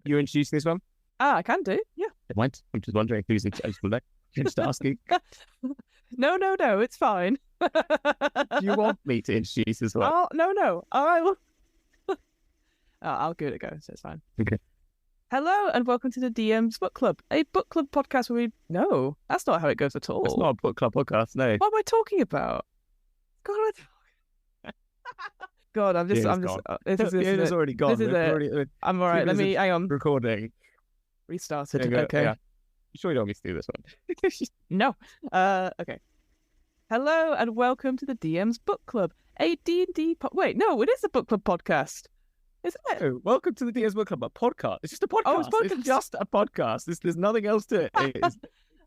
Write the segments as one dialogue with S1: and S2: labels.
S1: You're introducing this one?
S2: I can do, yeah.
S1: I'm just wondering who's in charge for that. Just asking.
S2: No, it's fine.
S1: Do you want me to introduce as well?
S2: Oh, no, I will. I'll give it a go, so it's fine.
S1: Okay.
S2: Hello, and welcome to the DM's Book Club, a book club podcast where we... No, that's not how it goes at all.
S1: It's not a book club podcast, no.
S2: What am I talking about? God, I'm just...
S1: Fiona's already gone.
S2: This is it. I'm all right. Let me... Hang on.
S1: Recording.
S2: Restarted. Okay.
S1: Yeah. You sure you don't want me to do this one?
S2: No. Okay. Hello, and welcome to the DM's Book Club, a D&D... Wait, no, it is a book club podcast. Isn't it?
S1: Oh, welcome to the DM's Book Club, a podcast. It's just a podcast.
S2: Oh, it's podcast.
S1: It's just a podcast. There's nothing else to it.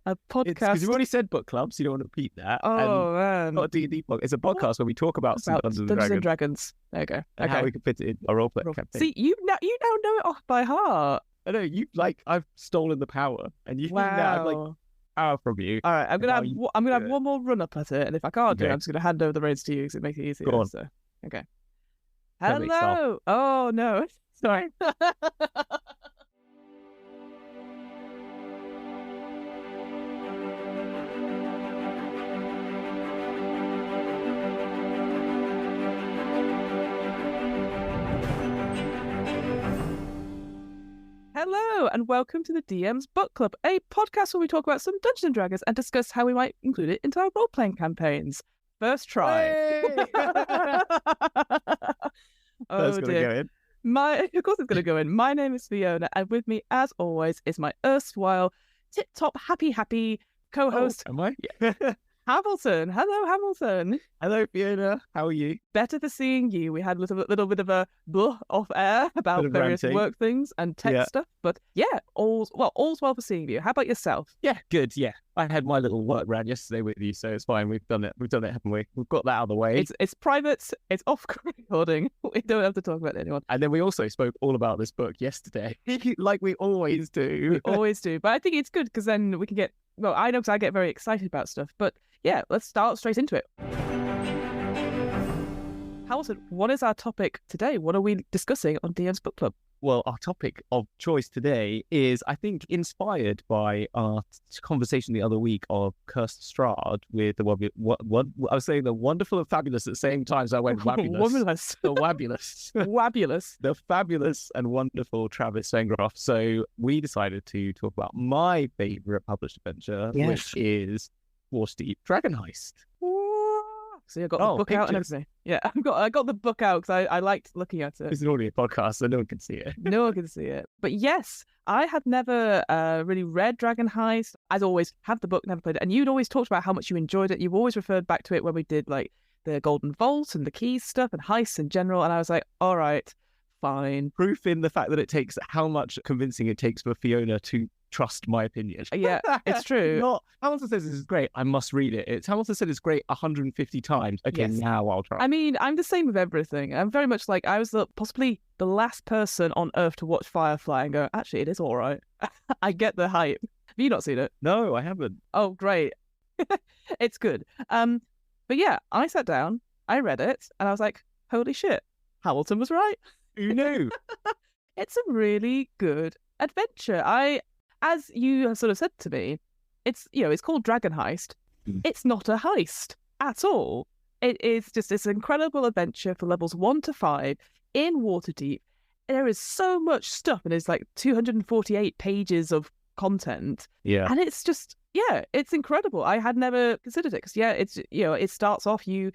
S2: A podcast.
S1: Because you've already said book club, so you don't want to repeat that.
S2: Oh, man.
S1: Not a D&D podcast. It's a podcast where we talk about Dungeons and Dragons.
S2: There you go.
S1: And how we can fit it in a roleplay campaign.
S2: See, you now know it off by heart.
S1: I know, I've stolen the power. And you
S2: wow.
S1: now, power from you.
S2: All right, I'm gonna have one more run up at it, and if I can't do it, I'm just gonna hand over the reins to you because it makes it easier.
S1: Go on.
S2: So, okay. Hello. Oh no, sorry. Hello, and welcome to the DM's Book Club, a podcast where we talk about some Dungeons and Dragons and discuss how we might include it into our role-playing campaigns. First try.
S1: Oh dear.
S2: Of course it's going to go in. My name is Fiona, and with me, as always, is my erstwhile tip-top happy co-host.
S1: Oh, am I? Yeah.
S2: Hamilton. Hello, Hamilton.
S1: Hello, Fiona. How are you?
S2: Better for seeing you. We had a little bit of a blah off air about various work things and tech stuff, but yeah, all's well for seeing you. How about yourself?
S1: Yeah, good. Yeah, I had my little work round yesterday with you, so it's fine. We've done it, haven't we? We've got that out of the way.
S2: It's private. It's off recording. We don't have to talk about anyone.
S1: And then we also spoke all about this book yesterday, like we always do.
S2: We always do, but I think it's good because then we can get. Well, I know because I get very excited about stuff, but yeah, let's start straight into it. Hamilton, what is our topic today? What are we discussing on DM's Book Club?
S1: Well, our topic of choice today is, I think, inspired by our conversation the other week of Cursed Strahd with I was saying the wonderful and fabulous at the same time, so I went wabulous. The wabulous.
S2: Wabulous.
S1: The fabulous and wonderful Travis Vengroff. So we decided to talk about my favourite published adventure, which is Waterdeep Dragon Heist.
S2: See, I got the book out and everything. Yeah, I got the book out because I liked looking at it.
S1: It's an audio podcast, so no one can see it.
S2: No one can see it. But yes, I had never really read Dragon Heist. As always, had the book, never played it. And you'd always talked about how much you enjoyed it. You've always referred back to it when we did like the Golden Vault and the keys stuff and heists in general. And I was like, all right, fine.
S1: Proof in the fact that it takes how much convincing it takes for Fiona to trust my opinion.
S2: Yeah, it's true.
S1: Hamilton says this is great. I must read it. Hamilton said it's great 150 times. Okay, yes. Now I'll try.
S2: I mean, I'm the same with everything. I'm very much like I was possibly the last person on Earth to watch Firefly and go, actually, it is all right. I get the hype. Have you not seen it?
S1: No, I haven't.
S2: Oh, great. It's good. But yeah, I sat down, I read it, and I was like, holy shit, Hamilton was right.
S1: Who knew?
S2: It's a really good adventure. As you sort of said to me, it's called Dragon Heist. It's not a heist at all. It is just this incredible adventure for levels 1 to 5 in Waterdeep. There is so much stuff, and it's like 248 pages of content.
S1: Yeah,
S2: and it's just it's incredible. I had never considered it because it's it starts off you're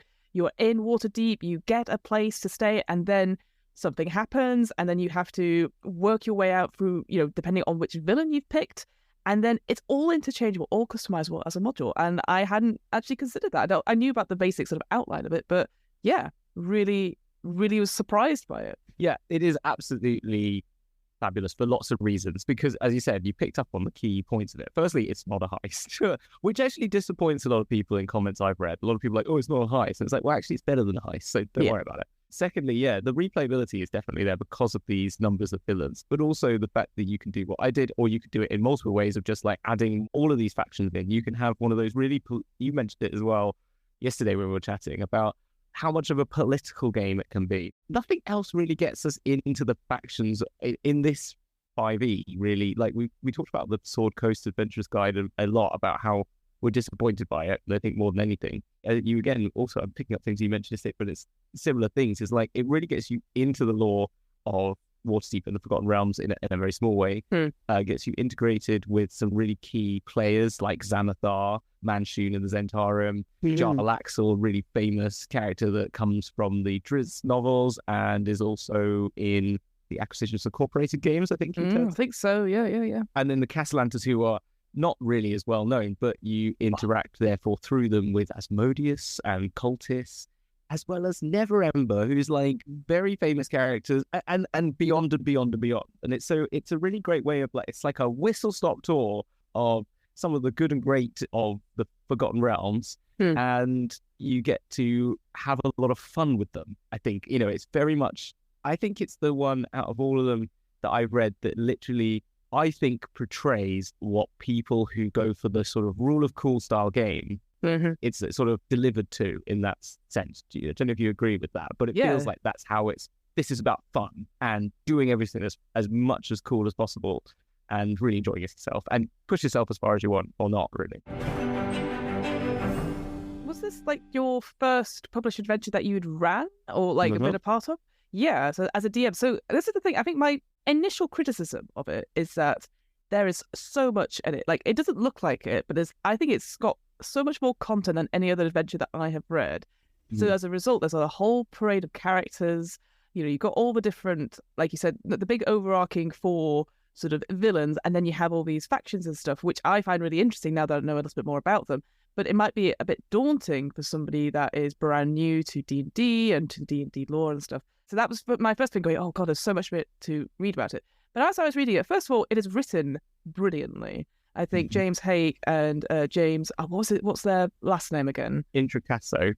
S2: in Waterdeep, you get a place to stay, and then something happens, and then you have to work your way out through, depending on which villain you've picked, and then it's all interchangeable, all customizable as a module. And I hadn't actually considered that. I knew about the basic sort of outline of it, but yeah, really, really was surprised by it.
S1: Yeah, it is absolutely fabulous for lots of reasons, because as you said, you picked up on the key points of it. Firstly, it's not a heist, which actually disappoints a lot of people in comments I've read. A lot of people are like, oh, it's not a heist. And it's like, well, actually, it's better than a heist, so don't worry about it. Secondly, the replayability is definitely there because of these numbers of villains, but also the fact that you can do what I did, or you could do it in multiple ways of just like adding all of these factions in. You can have one of those really, you mentioned it as well yesterday when we were chatting about how much of a political game it can be. Nothing else really gets us into the factions in this 5e, really. Like we talked about the Sword Coast Adventurers Guide a lot about how we're disappointed by it. And I think more than anything, you again, also, I'm picking up things you mentioned, but it's similar things. It's like, it really gets you into the lore of Waterdeep and the Forgotten Realms in a very small way. Gets you integrated with some really key players like Xanathar, Manshun and the Zentarum, Jarlaxle, really famous character that comes from the Driz novels and is also in the Acquisitions Incorporated games, I think.
S2: I think so, yeah.
S1: And then the Castellantas, who are not really as well known, but you interact therefore through them with Asmodeus and Cultists, as well as Neverember, who's like very famous characters, and beyond and beyond and beyond. And it's a really great way of, like, it's like a whistle-stop tour of some of the good and great of the Forgotten Realms, and you get to have a lot of fun with them. I think, it's very much, I think it's the one out of all of them that I've read that literally, I think, portrays what people who go for the sort of rule of cool style game, it's sort of delivered to in that sense. I don't know if you agree with that, but it feels like that's how this is about fun and doing everything as much as cool as possible and really enjoying yourself and push yourself as far as you want, or not, really.
S2: Was this like your first published adventure that you'd ran or like been a part of? Yeah, so as a DM. So this is the thing. I think my initial criticism of it is that there is so much in it. Like, it doesn't look like it, but I think it's got so much more content than any other adventure that I have read. So as a result, there's a whole parade of characters. You've got all the different, like you said, the big overarching 4 sort of villains, and then you have all these factions and stuff, which I find really interesting now that I know a little bit more about them. But it might be a bit daunting for somebody that is brand new to D&D and to D&D lore and stuff. So that was my first thing, going, oh God, there's so much to read about it. But as I was reading it, first of all, it is written brilliantly. I think James Hay and James, what's their last name again? Introcasso.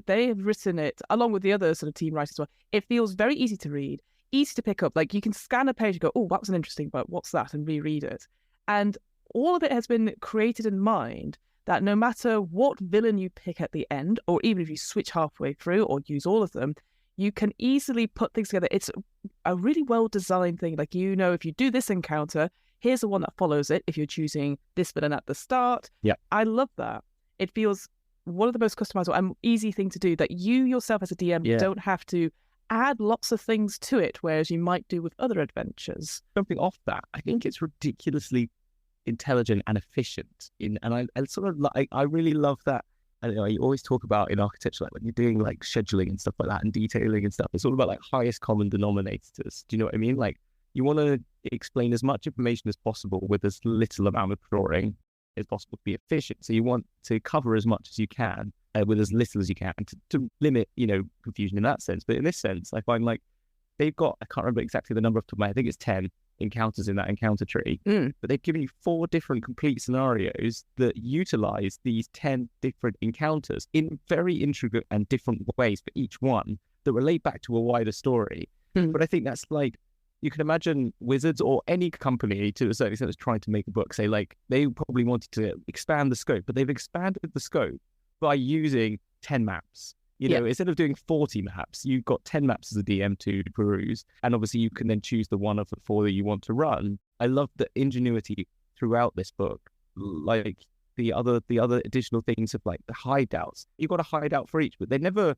S2: They have written it, along with the other sort of team writers as well. It feels very easy to read, easy to pick up. Like, you can scan a page and go, oh, that was an interesting book, what's that? And reread it. And all of it has been created in mind that no matter what villain you pick at the end, or even if you switch halfway through or use all of them, you can easily put things together. It's a really well-designed thing. Like, if you do this encounter, here's the one that follows it if you're choosing this villain at the start.
S1: Yeah.
S2: I love that. It feels one of the most customizable and easy thing to do, that you yourself as a DM don't have to add lots of things to it, whereas you might do with other adventures.
S1: Jumping off that, I think it's ridiculously intelligent and efficient. I really love that. I know you always talk about in architecture, like when you're doing like scheduling and stuff like that and detailing and stuff, it's all about like highest common denominators. Do you know what I mean? Like, you want to explain as much information as possible with as little amount of drawing as possible to be efficient. So you want to cover as much as you can with as little as you can to limit, confusion in that sense. But in this sense, I find like they've got, I can't remember exactly the number off the top of my head, I think it's 10 encounters in that encounter tree, but they've given you 4 different complete scenarios that utilize these 10 different encounters in very intricate and different ways for each one that relate back to a wider story. But I think that's like, you can imagine Wizards or any company to a certain extent that's trying to make a book, say like they probably wanted to expand the scope, but they've expanded the scope by using 10 maps. Instead of doing 40 maps, you've got 10 maps as a DM to peruse. And obviously you can then choose the one of the 4 that you want to run. I love the ingenuity throughout this book. Like the other additional things of like the hideouts. You've got a hideout for each, but it never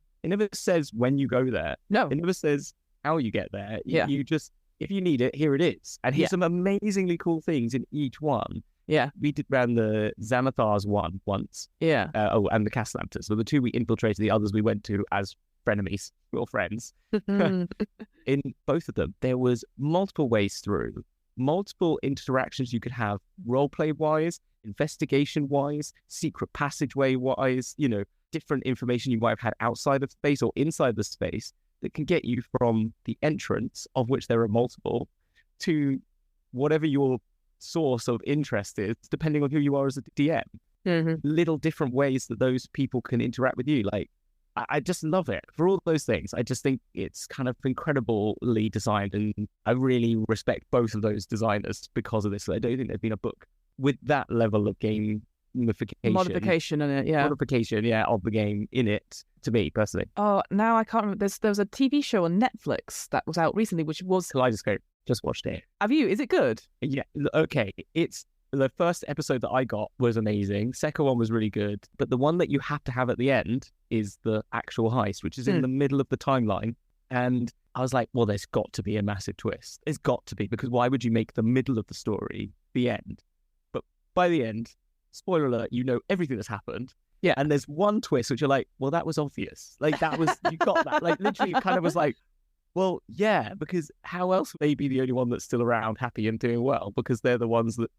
S1: says when you go there.
S2: No.
S1: It never says how you get there.
S2: Yeah.
S1: You just, if you need it, here it is. And here's some amazingly cool things in each one.
S2: Yeah.
S1: We ran the Xanathar's one once.
S2: Yeah.
S1: And the Castellantas. So the 2 we infiltrated, the others we went to as frenemies or friends. In both of them, there was multiple ways through, multiple interactions you could have, roleplay-wise, investigation-wise, secret passageway-wise, different information you might have had outside of space or inside the space that can get you from the entrance, of which there are multiple, to whatever your source of interest is, depending on who you are as a DM. Little different ways that those people can interact with you. Like, I just love it for all those things. I just think it's kind of incredibly designed, and I really respect both of those designers because of this. I don't think there's been a book with that level of game
S2: modification in it.
S1: Modification, of the game in it, to me personally.
S2: Oh, now I can't remember. There was a TV show on Netflix that was out recently, which was
S1: Kaleidoscope. Just watched it.
S2: Have you? Is it good?
S1: Yeah. Okay. It's the first episode that I got was amazing. Second one was really good. But the one that you have to have at the end is the actual heist, which is in the middle of the timeline. And I was like, well, there's got to be a massive twist. There's got to be, because why would you make the middle of the story the end? But by the end, spoiler alert, you know everything that's happened.
S2: Yeah.
S1: And there's one twist which you're like, well, that was obvious. Like, that was, you got that. Like, literally, it kind of was like, well, yeah, because how else would they be the only one that's still around, happy and doing well? Because they're the ones that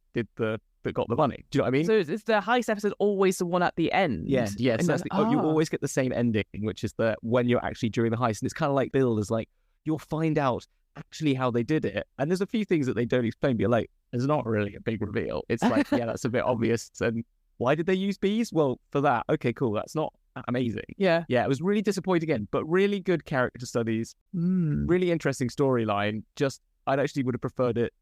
S1: got the money. Do you know what I mean?
S2: So is the heist episode always the one at the end?
S1: Yeah. So that's you always get the same ending, which is when you're actually during the heist. And it's kind of like build is like, you'll find out actually how they did it. And there's a few things that they don't explain, but you're like, there's not really a big reveal. It's like, yeah, that's a bit obvious. And why did they use bees? Well, for that, okay, cool. That's not amazing.
S2: Yeah.
S1: It was really disappointing again, but really good character studies, really interesting storyline. Just, I'd actually would have preferred it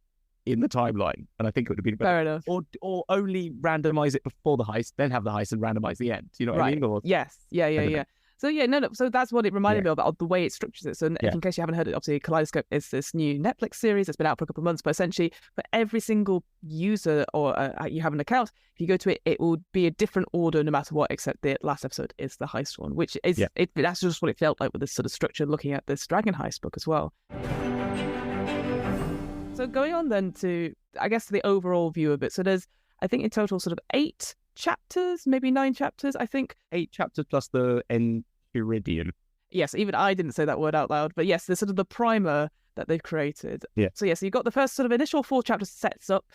S1: in the timeline, and I think it would have been better.
S2: Fair enough.
S1: Or only randomize it before the heist, then have the heist and randomize the end. You know what I mean? Or,
S2: yes. Yeah. So no. So that's what it reminded me of the way it structures it. So in case you haven't heard it, obviously Kaleidoscope is this new Netflix series that's been out for a couple of months. But essentially, for every single user or you have an account, if you go to it, it will be a different order no matter what. Except the last episode is the heist one, which is that's just what it felt like with this sort of structure. Looking at this Dragon Heist book as well. So going on then to, I guess, the overall view of it. So there's, I think in total, sort of 8 chapters, maybe 9 chapters, I think.
S1: 8 chapters plus the Enchiridion.
S2: Yes, even I didn't say that word out loud. But yes, there's sort of the primer that they've created.
S1: Yeah.
S2: So you've got the first sort of initial 4 chapters sets up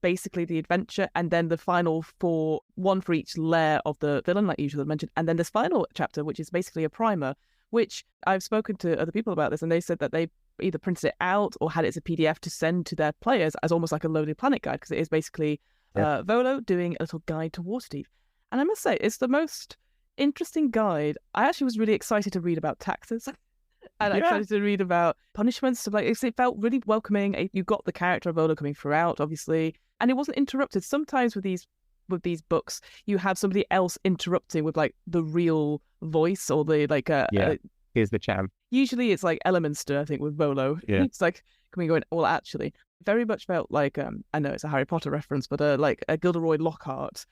S2: basically the adventure, and then the final 4, one for each layer of the villain, like usually mentioned. And then this final chapter, which is basically a primer, which I've spoken to other people about this, and they said that they either printed it out or had it as a PDF to send to their players as almost like a Lonely Planet guide, because it is basically Volo doing a little guide to Waterdeep. And I must say, it's the most interesting guide. I actually was really excited to read about taxes and excited to read about punishments. So it felt really welcoming. You got the character of Volo coming throughout, obviously, and it wasn't interrupted. Sometimes with these books, you have somebody else interrupting with like the real voice or the
S1: here's the champ.
S2: Usually it's like Elminster, I think, with Volo.
S1: Yeah.
S2: It's like, can we go in? Well, actually, very much felt like, I know it's a Harry Potter reference, but like a Gilderoy Lockhart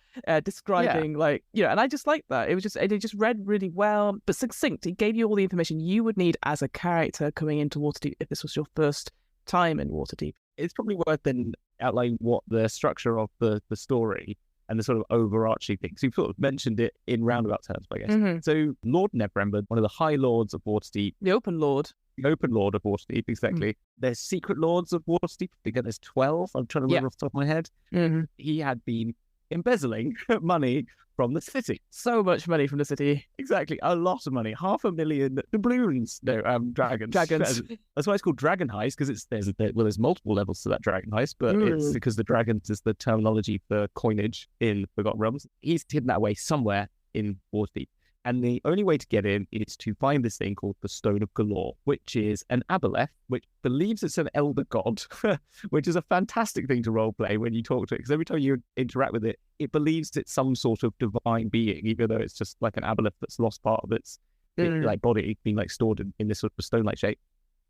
S2: describing and I just liked that. It just read really well, but succinct. It gave you all the information you would need as a character coming into Waterdeep if this was your first time in Waterdeep.
S1: It's probably worth then outlining what the structure of the story and the sort of overarching things. You've sort of mentioned it in roundabout terms, I guess.
S2: Mm-hmm.
S1: So Lord Neverember, one of the High Lords of Waterdeep.
S2: The Open Lord of
S1: Waterdeep, exactly. Mm-hmm. There's Secret Lords of Waterdeep. I think there's 12. I'm trying to remember off the top of my head.
S2: Mm-hmm.
S1: He had been embezzling money from the city.
S2: So much money from the city.
S1: Exactly. A lot of money. 500,000 doubloons. No, dragons. That's why it's called Dragon Heist, because there's multiple levels to that Dragon Heist, but it's because the dragons is the terminology for coinage in Forgotten Realms. He's hidden that away somewhere in Waterdeep. And the only way to get in is to find this thing called the Stone of Galore, which is an aboleth, which believes it's an elder god, which is a fantastic thing to roleplay when you talk to it, because every time you interact with it, it believes it's some sort of divine being, even though it's just like an aboleth that's lost part of its like body, being like stored in this sort of stone-like shape.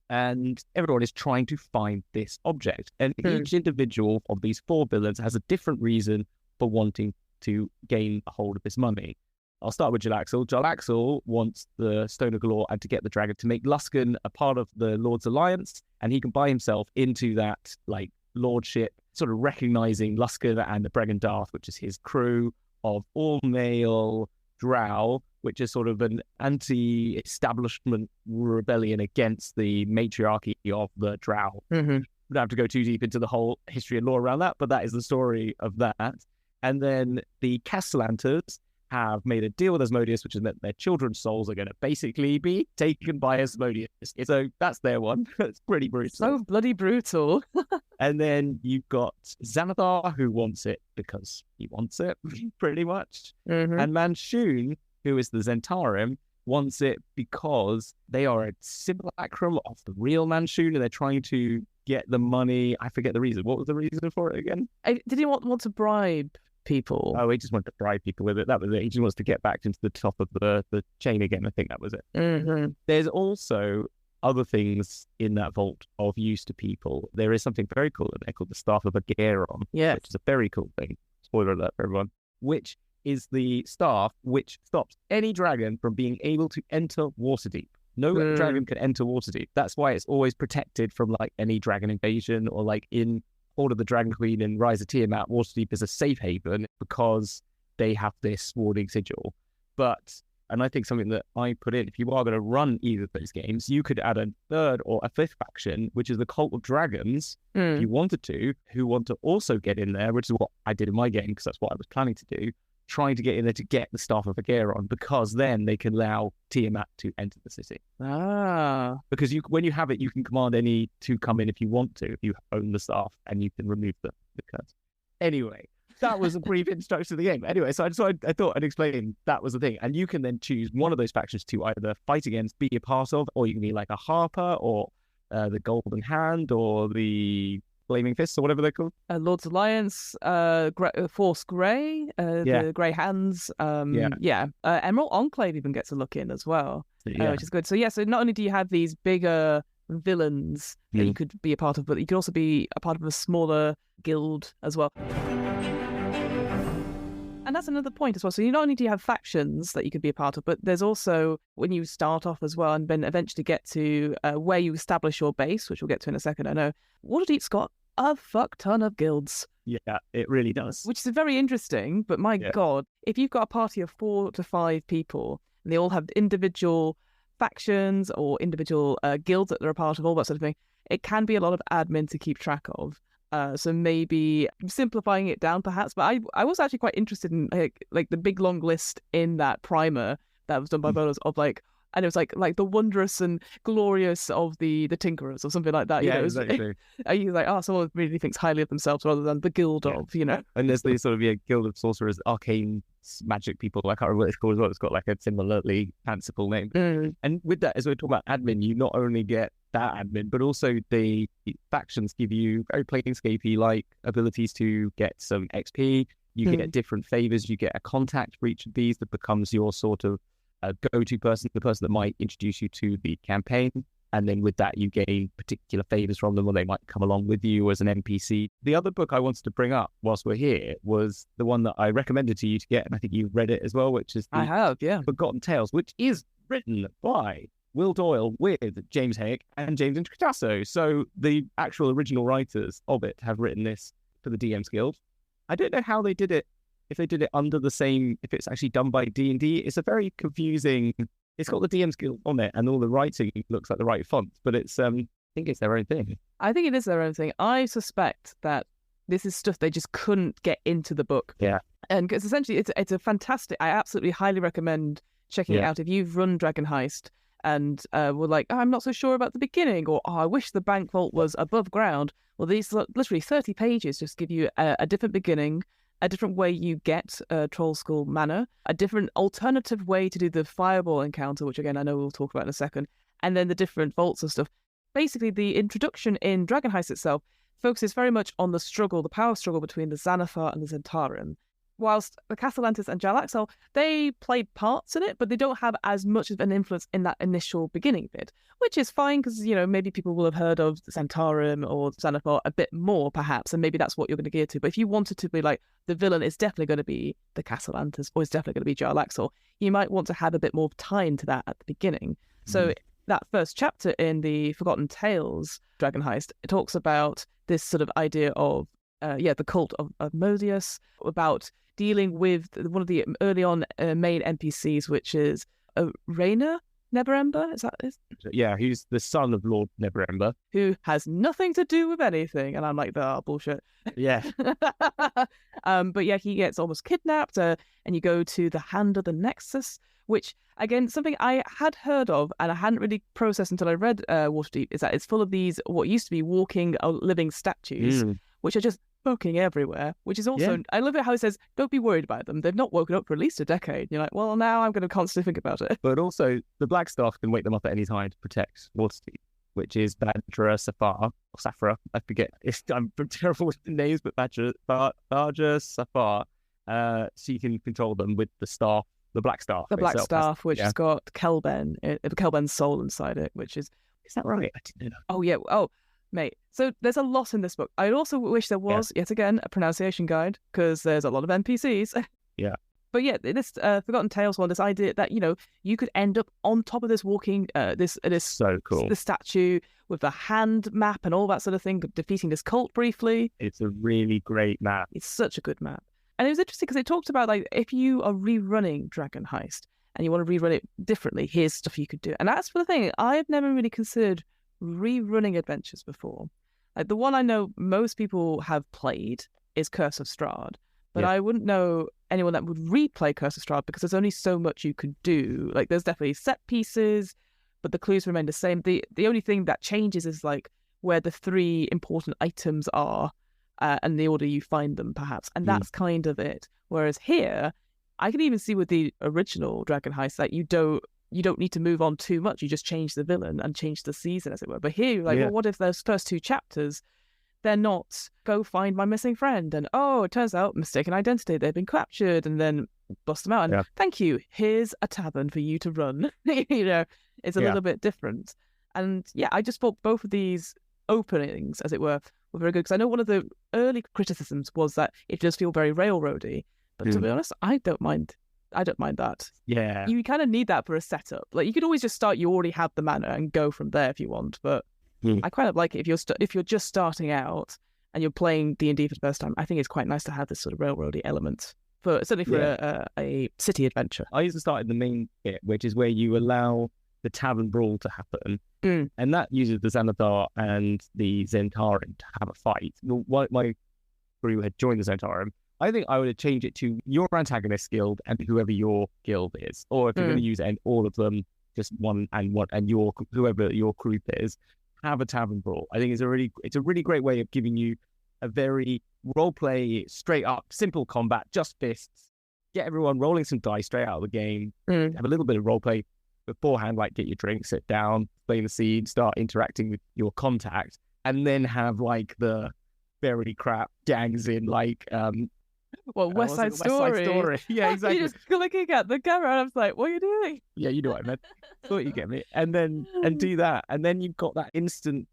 S1: And everyone is trying to find this object. And each individual of these 4 villains has a different reason for wanting to gain a hold of this money. I'll start with Jalaxel. Jalaxel wants the Stone of Galore and to get the dragon to make Luskan a part of the Lord's Alliance, and he can buy himself into that like lordship, sort of recognizing Luskan and the Bregendarth, which is his crew of all-male drow, which is sort of an anti-establishment rebellion against the matriarchy of the drow.
S2: Mm-hmm.
S1: We don't have to go too deep into the whole history and lore around that, but that is the story of that. And then the Castellanters have made a deal with Asmodeus, which is that their children's souls are going to basically be taken by Asmodeus. So that's their one. It's pretty brutal.
S2: So bloody brutal.
S1: And then you've got Xanathar, who wants it because he wants it, pretty much.
S2: Mm-hmm.
S1: And Manshoon, who is the Zentarim, wants it because they are a simulacrum of the real Manshoon, and they're trying to get the money. I forget the reason. What was the reason for it again?
S2: Did he want to bribe people?
S1: Oh, he just wanted to bribe people with it. That was it. He just wants to get back into the top of the chain again. I think that was it.
S2: Mm-hmm.
S1: There's also other things in that vault of use to people, there is something very cool in there called the Staff of Geddarm, which is a very cool thing. Spoiler alert for everyone. Which is the staff which stops any dragon from being able to enter Waterdeep. No dragon can enter Waterdeep. That's why it's always protected from like any dragon invasion, or like in Order of the Dragon Queen and Rise of Tiamat, Waterdeep is a safe haven because they have this warding sigil. And I think something that I put in, if you are going to run either of those games, you could add a third or a fifth faction, which is the Cult of Dragons, if you wanted to, who want to also get in there, which is what I did in my game, because that's what I was planning to do, trying to get in there to get the Staff of Geddarm, because then they can allow Tiamat to enter the city. Because when you have it, you can command any to come in if you want to, if you own the staff, and you can remove the curse. Anyway, that was a brief introduction to the game. Anyway, so I thought I'd explain that was the thing. And you can then choose one of those factions to either fight against, be a part of, or you can be like a Harper, or the Golden Hand, or the Flaming Fists, or whatever they're called.
S2: Lord's Alliance, Force Grey, the Grey Hands. Emerald Enclave even gets a look in as well, which is good. So so not only do you have these bigger villains that you could be a part of, but you could also be a part of a smaller guild as well. And that's another point as well. So you not only do you have factions that you could be a part of, but there's also, when you start off as well and then eventually get to where you establish your base, which we'll get to in a second, I know, Waterdeep's got a fuck ton of guilds.
S1: Yeah, it really does.
S2: Which is very interesting, but my God, if you've got a party of 4 to 5 people, and they all have individual factions or individual guilds that they're a part of, all that sort of thing, it can be a lot of admin to keep track of. So maybe simplifying it down perhaps, but I was actually quite interested in like the big long list in that primer that was done by Bolos of like, and it was like the wondrous and glorious of the Tinkerers or something like that. You know, exactly. You're like, someone really thinks highly of themselves rather than the guild of, you know. And
S1: there's the sort of guild of sorcerers, arcane magic people. I can't remember what it's called as well. It's got like a similarly fanciful name. And with that, as we're talking about admin, you not only get that admin, but also the factions give you very Planescapey like abilities to get some XP. You get different favors. You get a contact for each of these that becomes your sort of go-to person, the person that might introduce you to the campaign. And then with that, you gain particular favors from them, or they might come along with you as an NPC. The other book I wanted to bring up whilst we're here was the one that I recommended to you to get, and I think you've read it as well, which is Forgotten Tales, which is written by Will Doyle with James Hayek and James Introcasso. So the actual original writers of it have written this for the DMs Guild. I don't know how they did it, if they did it under the same, if it's actually done by D&D. It's a very confusing, it's got the DMs Guild on it and all the writing looks like the right font, but it's, I think it's their own thing.
S2: I think it is their own thing. I suspect that this is stuff they just couldn't get into the book.
S1: Yeah.
S2: And because essentially it's a fantastic, I absolutely highly recommend checking it out if you've run Dragon Heist and were like, I'm not so sure about the beginning, or I wish the bank vault was above ground. Well, these literally 30 pages just give you a different beginning, a different way you get Troll School mana, a different alternative way to do the fireball encounter, which again I know we'll talk about in a second, and then the different vaults and stuff. Basically, the introduction in Dragon Heist itself focuses very much on the struggle, the power struggle between the Xanathar and the Zentarim. Whilst the Castellantis and Jarlaxle, they play parts in it, but they don't have as much of an influence in that initial beginning bit, which is fine because, you know, maybe people will have heard of the Zentarim or Xanathar a bit more, perhaps, and maybe that's what you're going to gear to. But if you wanted to be like, the villain is definitely going to be the Castellantis or it's definitely going to be Jarlaxle, you might want to have a bit more time to that at the beginning. So that first chapter in the Forgotten Tales Dragon Heist, it talks about this sort of idea of, the cult of Modius, about dealing with one of the early on main NPCs, which is Rainer Neverember. Is that is?
S1: Yeah, he's the son of Lord Neverember,
S2: who has nothing to do with anything. And I'm like, bullshit.
S1: Yeah.
S2: But yeah, he gets almost kidnapped, and you go to the Hand of the Nexus, which again, something I had heard of and I hadn't really processed until I read Waterdeep, is that it's full of these what used to be walking, living statues, which are just fucking everywhere, which is also, I love it how it says, don't be worried about them. They've not woken up for at least a decade. You're like, well, now I'm going to constantly think about it.
S1: But also, the Black Staff can wake them up at any time to protect Waterdeep, which is Badra Safra. I forget. I'm terrible with the names, but Badra Safar. So you can control them with the staff, the Black Staff.
S2: The Black Staff, which has got Kelben, Kelben's soul inside it, which is
S1: Is that right? I didn't know.
S2: Oh, yeah. Oh, mate. So there's a lot in this book. I also wish there was, yet again, a pronunciation guide, because there's a lot of NPCs.
S1: Yeah.
S2: But yeah, this Forgotten Tales one, this idea that, you know, you could end up on top of this walking, this
S1: So cool.
S2: the statue with the hand map and all that sort of thing, defeating this cult briefly.
S1: It's a really great map.
S2: It's such a good map. And it was interesting because it talked about, like, if you are rerunning Dragon Heist and you want to rerun it differently, here's stuff you could do. And that's the thing. I've never really considered rerunning adventures before. Like, the one I know most people have played is Curse of Strahd, but I wouldn't know anyone that would replay Curse of Strahd because there's only so much you could do. Like, there's definitely set pieces, but the clues remain the same. The only thing that changes is, like, where the 3 important items are and the order you find them, perhaps. And that's kind of it. Whereas here, I can even see with the original Dragon Heist that you don't need to move on too much. You just change the villain and change the season, as it were. But here, you're like, well, what if those first 2 chapters, they're not go find my missing friend, and oh, it turns out mistaken identity, they've been captured, and then bust them out. And thank you, here's a tavern for you to run. You know, it's a little bit different. And yeah, I just thought both of these openings, as it were very good, because I know one of the early criticisms was that it does feel very railroady. But to be honest, I don't mind that. Yeah. You kind of need that for a setup. Like, you could always just start, you already have the mana, and go from there if you want. But I kind of like it if you're just starting out and you're playing D&D for the first time. I think it's quite nice to have this sort of railroady element, certainly for a city adventure.
S1: I used to start in the main bit, which is where you allow the tavern brawl to happen. And that uses the Xanathar and the Zentarim to have a fight. My crew had joined the Zentarim. I think I would have changed it to your antagonist guild and whoever your guild is. Or if you're going to use all of them, just one and your whoever your group is, have a tavern brawl. I think it's a really great way of giving you a very roleplay, straight up, simple combat, just fists. Get everyone rolling some dice straight out of the game. Have a little bit of roleplay beforehand, like get your drink, sit down, play the scene, start interacting with your contact, and then have like the very crap gangs in like
S2: West Side Story.
S1: Yeah, exactly.
S2: You're just looking at the camera and I was like, what are you doing?
S1: Yeah, you know what I meant. Thought you get me. And then do that. And then you've got that instant,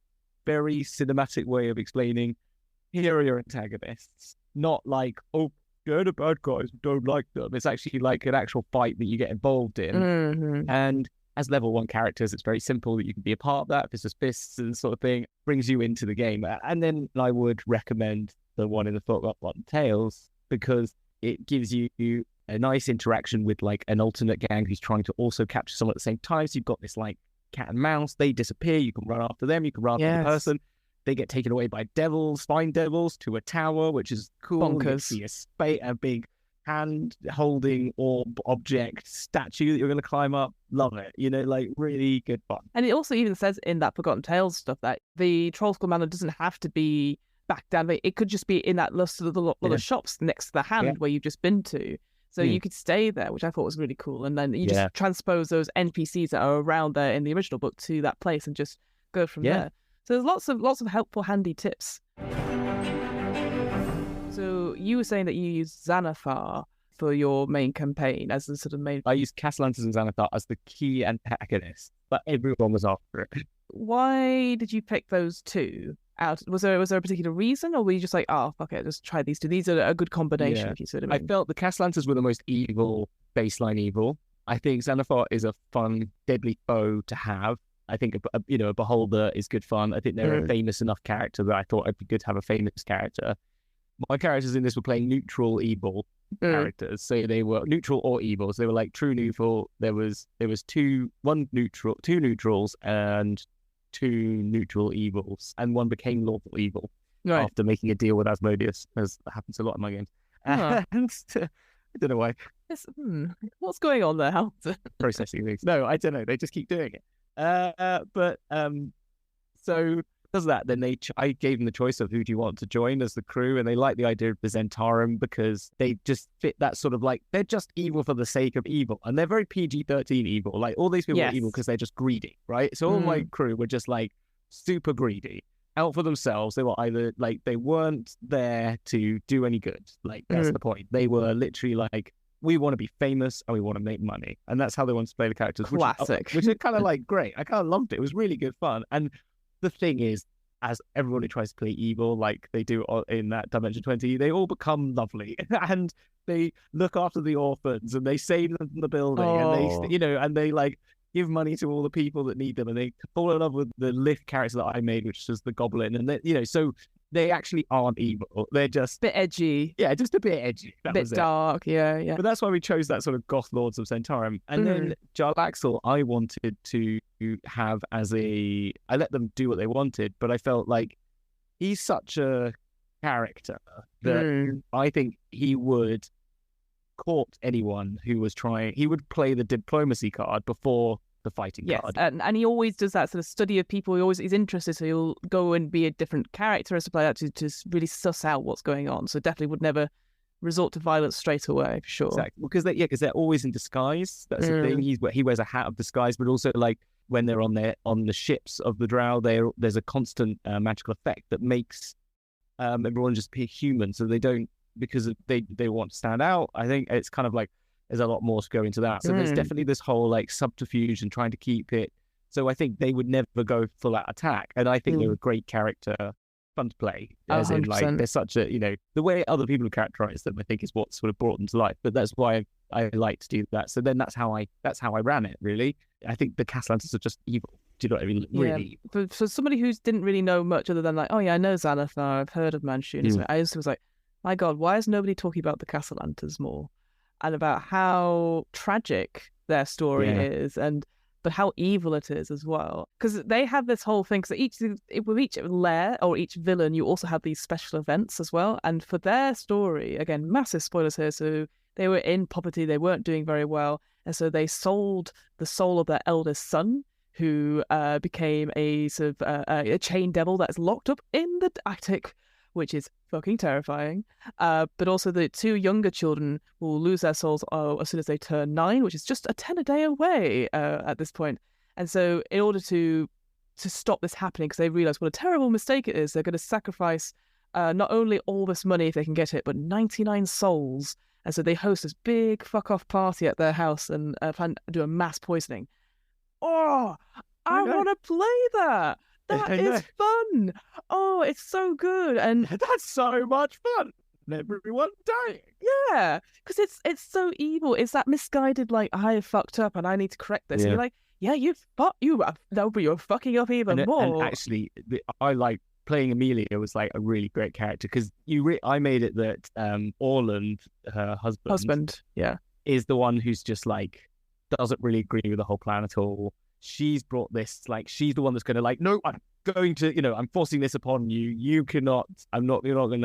S1: very cinematic way of explaining, here are your antagonists. Not like, oh, they're the bad guys, don't like them. It's actually like an actual fight that you get involved in. And as level 1 characters, it's very simple that you can be a part of that. If it's just fists and sort of thing, brings you into the game. And then I would recommend the one in the Forgotten Tales, because it gives you a nice interaction with like an alternate gang who's trying to also capture someone at the same time. So you've got this like cat and mouse, they disappear, you can run after them, you can run after the person. They get taken away by spine devils, to a tower, which is cool.
S2: Bonkers.
S1: You see a big hand-holding orb object statue that you're going to climb up. Love it. You know, like really good fun.
S2: And it also even says in that Forgotten Tales stuff that the Troll Skull Manor doesn't have to be back down. It could just be in that list of the little shops next to the hand where you've just been to. So you could stay there, which I thought was really cool. And then you just transpose those NPCs that are around there in the original book to that place and just go from there. So there's lots of helpful, handy tips. So you were saying that you use Xanathar for your main campaign as the sort of main...
S1: I used Castellantis and Xanathar as the key antagonist, but everyone was after it.
S2: Why did you pick those 2 out? Was there a particular reason, or were you just like, oh, fuck it, just try these 2? These are a good combination, if you see what I mean.
S1: I felt the Castellantis were the most evil, baseline evil. I think Xanathar is a fun, deadly foe to have. I think a beholder is good fun. I think they're a famous enough character that I thought it'd be good to have a famous character. My characters in this were playing neutral evil characters, so they were neutral or evil. So they were like true neutral. There was two neutrals and 2 neutral evils, and one became lawful evil after making a deal with Asmodeus, as happens a lot in my games. And I don't know why.
S2: What's going on there? How
S1: processing things? No, I don't know. They just keep doing it. So does that, then I gave them the choice of who do you want to join as the crew, and they like the idea of the Zentarim because they just fit that sort of like, they're just evil for the sake of evil, and they're very PG-13 evil. Like all these people are evil because they're just greedy, right? So all my crew were just like super greedy, out for themselves. They were either like, they weren't there to do any good, like that's the point. They were literally like we want to be famous and we want to make money, and that's how they want to play the characters.
S2: Classic.
S1: Which is kind of like great. I kind of loved it. It was really good fun. And the thing is, as everyone who tries to play evil, like they do in that Dimension 20, they all become lovely and they look after the orphans and they save them from the building and and they like give money to all the people that need them, and they fall in love with the lift character that I made, which was the goblin, and so they actually aren't evil. They're just
S2: bit edgy.
S1: Yeah, just a bit edgy.
S2: A bit dark. Yeah.
S1: But that's why we chose that sort of goth Lords of Zhentarim. And then Jarlaxle, I wanted to have I let them do what they wanted, but I felt like he's such a character that I think he would court anyone who was trying. He would play the diplomacy card before the fighting card.
S2: And he always does that sort of study of people. He's interested, so he'll go and be a different character as to play that to really suss out what's going on. So definitely would never resort to violence straight away, for sure.
S1: Exactly. Because they're always in disguise. That's the thing. He wears a hat of disguise, but also like when they're on the ships of the Drow, there's a constant magical effect that makes everyone just appear human. So they don't, because they want to stand out. I think it's kind of like there's a lot more to go into that. So there's definitely this whole like subterfuge and trying to keep it. So I think they would never go full out attack. And I think they're a great character, fun to play. As 100%. In like, they're such a, the way other people have characterized them, I think is what sort of brought them to life. But that's why I like to do that. So then that's how I ran it, really. I think the Castellantis are just evil. Do you know what I mean? Really.
S2: But for somebody who didn't really know much other than like, oh yeah, I know Xanathar, I've heard of Mancunius. I just was like, my God, why is nobody talking about the Castellantis more? And about how tragic their story is, but how evil it is as well. Because they have this whole thing, because with each lair or each villain, you also have these special events as well. And for their story, again, massive spoilers here, so they were in poverty, they weren't doing very well, and so they sold the soul of their eldest son, who became a sort of a chain devil that's locked up in the attic, which is fucking terrifying. But also the two younger children will lose their souls as soon as they turn 9, which is just a 10 a day away at this point. And so in order to stop this happening, because they realize what a terrible mistake it is, they're going to sacrifice not only all this money if they can get it, but 99 souls. And so they host this big fuck-off party at their house and plan to do a mass poisoning. Oh, I want to play that. That is fun. Oh, it's so good. And
S1: that's so much fun. Everyone dying.
S2: Yeah, because it's so evil. It's that misguided, like, I have fucked up and I need to correct this. And you're like, yeah, you're fucking up even more.
S1: And actually, I like playing Amelia was like a really great character, because I made it that Orland, her husband, is the one who's just like doesn't really agree with the whole plan at all. She's brought this, like, she's the one that's going to like, no, I'm going to, I'm forcing this upon you. You cannot, you're not going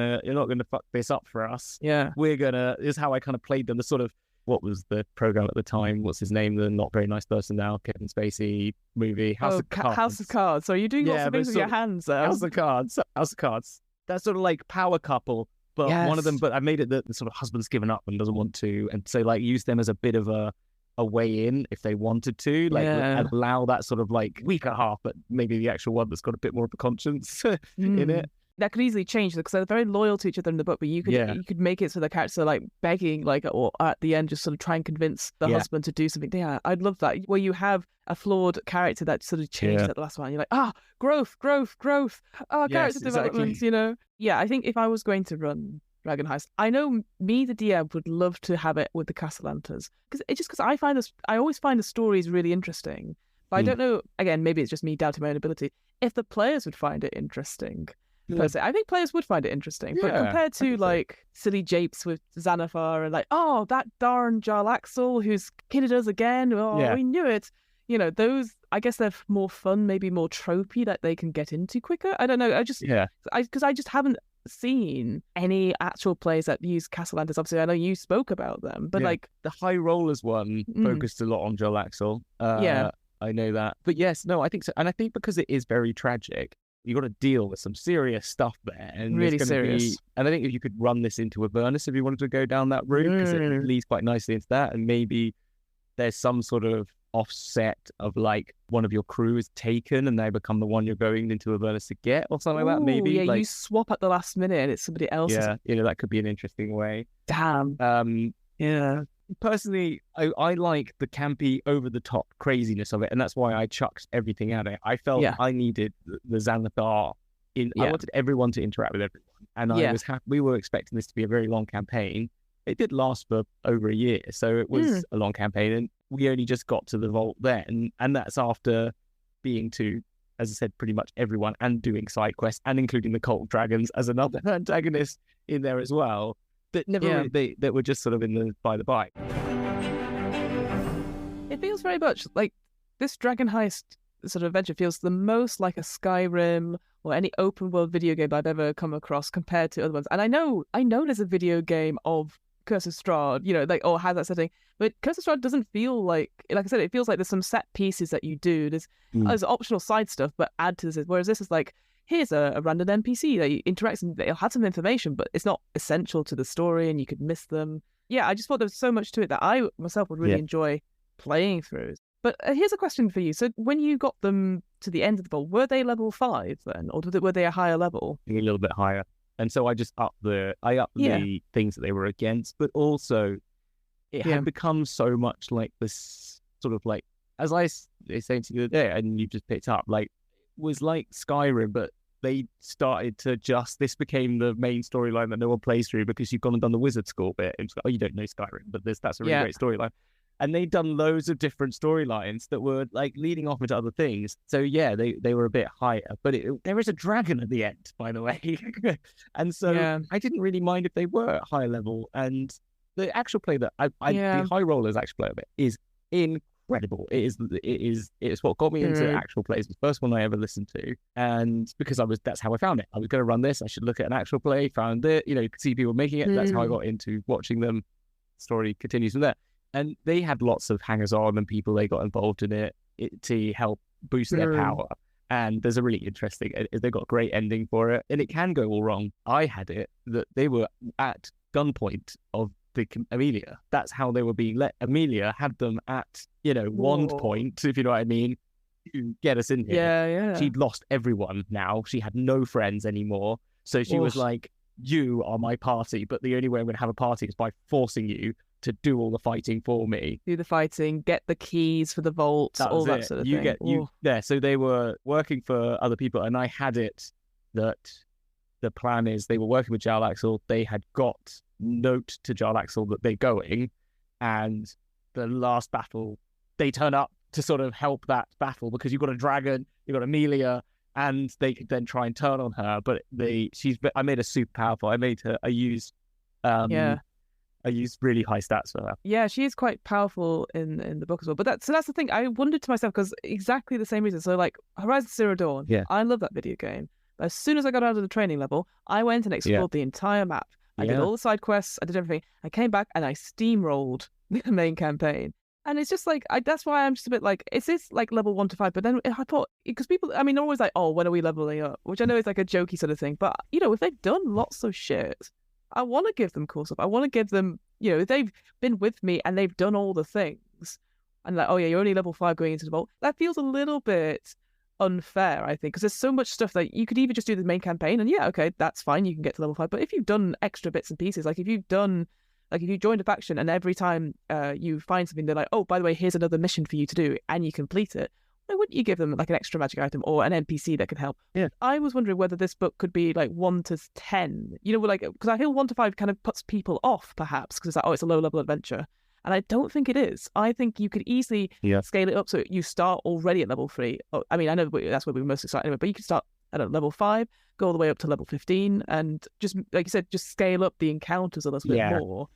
S1: to fuck this up for us.
S2: Yeah.
S1: This is how I kind of played them. The sort of, what was the program at the time? What's his name? The not very nice person now, Kevin Spacey movie, House of Cards.
S2: House of Cards. So you're doing lots of things with your hands there.
S1: House of Cards. That sort of like power couple. But one of them, but I made it that the sort of husband's given up and doesn't want to. And so like use them as a bit of a way in if they wanted to, like and allow that sort of like weaker half, but maybe the actual one that's got a bit more of a conscience in it.
S2: That could easily change because they're very loyal to each other in the book, but you could make it so the characters are like begging, like, or at the end just sort of try and convince the husband to do something. Yeah, I'd love that, where you have a flawed character that sort of changes at the last one. You're like, growth. Character development, Yeah, I think if I was going to run Dragon Heist, I know me, the DM, would love to have it with the Castellantis, because I always find the stories really interesting. But I don't know, again, maybe it's just me doubting my own ability, if the players would find it interesting. Per se. I think players would find it interesting, but compared to like silly japes with Xanathar and like, that darn Jarlaxle who's kidded us again, we knew it. Those, I guess they're more fun, maybe more tropey, that they can get into quicker. I don't know. Because I just haven't seen any actual plays that use Castellantis. Obviously, I know you spoke about them, but like
S1: the High Rollers one focused a lot on Jarlaxle. I know that, but I think so, and I think because it is very tragic, you got to deal with some serious stuff there, and
S2: really serious.
S1: And I think if you could run this into Avernus, if you wanted to go down that route, because it leads quite nicely into that, and maybe there's some sort of offset of like one of your crew is taken and they become the one you're going into Avernus to get, or something like that. Maybe
S2: you swap at the last minute and it's somebody else.
S1: That could be an interesting way.
S2: Damn.
S1: personally, I like the campy, over the top craziness of it, and that's why I chucked everything at it. I felt I needed the Xanathar in. I wanted everyone to interact with everyone, and I was happy. We were expecting this to be a very long campaign. It did last for over a year, so it was a long campaign, and we only just got to the vault then, and that's after being to, as I said, pretty much everyone, and doing side quests, and including the cult dragons as another antagonist in there as well. That never really, that were just sort of in the by the by.
S2: It feels very much like this Dragon Heist sort of adventure feels the most like a Skyrim or any open world video game I've ever come across compared to other ones. And I know there's a video game of Curse of Strahd, you know, like, or has that setting, but Curse of Strahd doesn't feel like I said, it feels like there's some set pieces that you do. There's optional side stuff, but add to this. Whereas this is like, here's a random NPC that you interact and they'll have some information, but it's not essential to the story and you could miss them. Yeah, I just thought there was so much to it that I myself would really enjoy playing through. But here's a question for you. So when you got them to the end of the vault, were they level 5 then? Or were they a higher level?
S1: A little bit higher. And so I just upped the things that they were against, but also it had become so much like this sort of like, as I was saying to you the other day, and you just picked up, like, was like Skyrim, but they started to this became the main storyline that no one plays through because you've gone and done the wizard school bit. And it's like, oh, you don't know Skyrim, but that's a really great storyline. And they'd done loads of different storylines that were like leading off into other things. So yeah, they were a bit higher, but there is a dragon at the end, by the way. And so I didn't really mind if they were at high level. And the actual play that the high rollers actual play of it is incredible. It's what got me into actual plays. The first one I ever listened to, and because that's how I found it. I was going to run this. I should look at an actual play. Found it. You know, you could see people making it. That's how I got into watching them. Story continues from there. And they had lots of hangers-on and people they got involved in it to help boost their power. And there's a really interesting, they've got a great ending for it. And it can go all wrong. I had it that they were at gunpoint of Amelia. That's how they were being let. Amelia had them at, wand point, if you know what I mean, to get us in here.
S2: Yeah.
S1: She'd lost everyone now. She had no friends anymore. So she was like, you are my party, but the only way I'm going to have a party is by forcing you to do all the fighting for me.
S2: Do the fighting, get the keys for the vault, all that sort of thing.
S1: So they were working for other people, and I had it that the plan is they were working with Jarlaxle. They had got note to Jarlaxle that they're going, and the last battle, they turn up to sort of help that battle because you've got a dragon, you've got Amelia, and they could then try and turn on her. But I made her super powerful. I used really high stats for her.
S2: Yeah, she is quite powerful in the book as well. But that's the thing. I wondered to myself, because exactly the same reason. So like Horizon Zero Dawn, I love that video game. But as soon as I got out of the training level, I went and explored the entire map. I did all the side quests. I did everything. I came back and I steamrolled the main campaign. And it's just like, that's why I'm just a bit like, is this like level 1 to 5? But then I thought, because people, I mean, they're always like, oh, when are we leveling up? Which I know is like a jokey sort of thing. But, if they've done lots of shit, I want to give them cool stuff. I want to give them, they've been with me and they've done all the things. And like, oh yeah, you're only level 5 going into the vault. That feels a little bit unfair, I think, because there's so much stuff that you could either just do the main campaign and okay, that's fine, you can get to level 5. But if you've done extra bits and pieces, like if you joined a faction and every time you find something, they're like, oh, by the way, here's another mission for you to do, and you complete it, why wouldn't you give them like an extra magic item or an NPC that could help?
S1: Yeah.
S2: I was wondering whether this book could be like 1 to 10, because I feel 1 to 5 kind of puts people off, perhaps, because it's like, oh, it's a low level adventure. And I don't think it is. I think you could easily scale it up so you start already at level 3. I mean, I know that's where we're most excited anyway, but you could start at level 5, go all the way up to level 15, and just, like you said, just scale up the encounters a little bit more.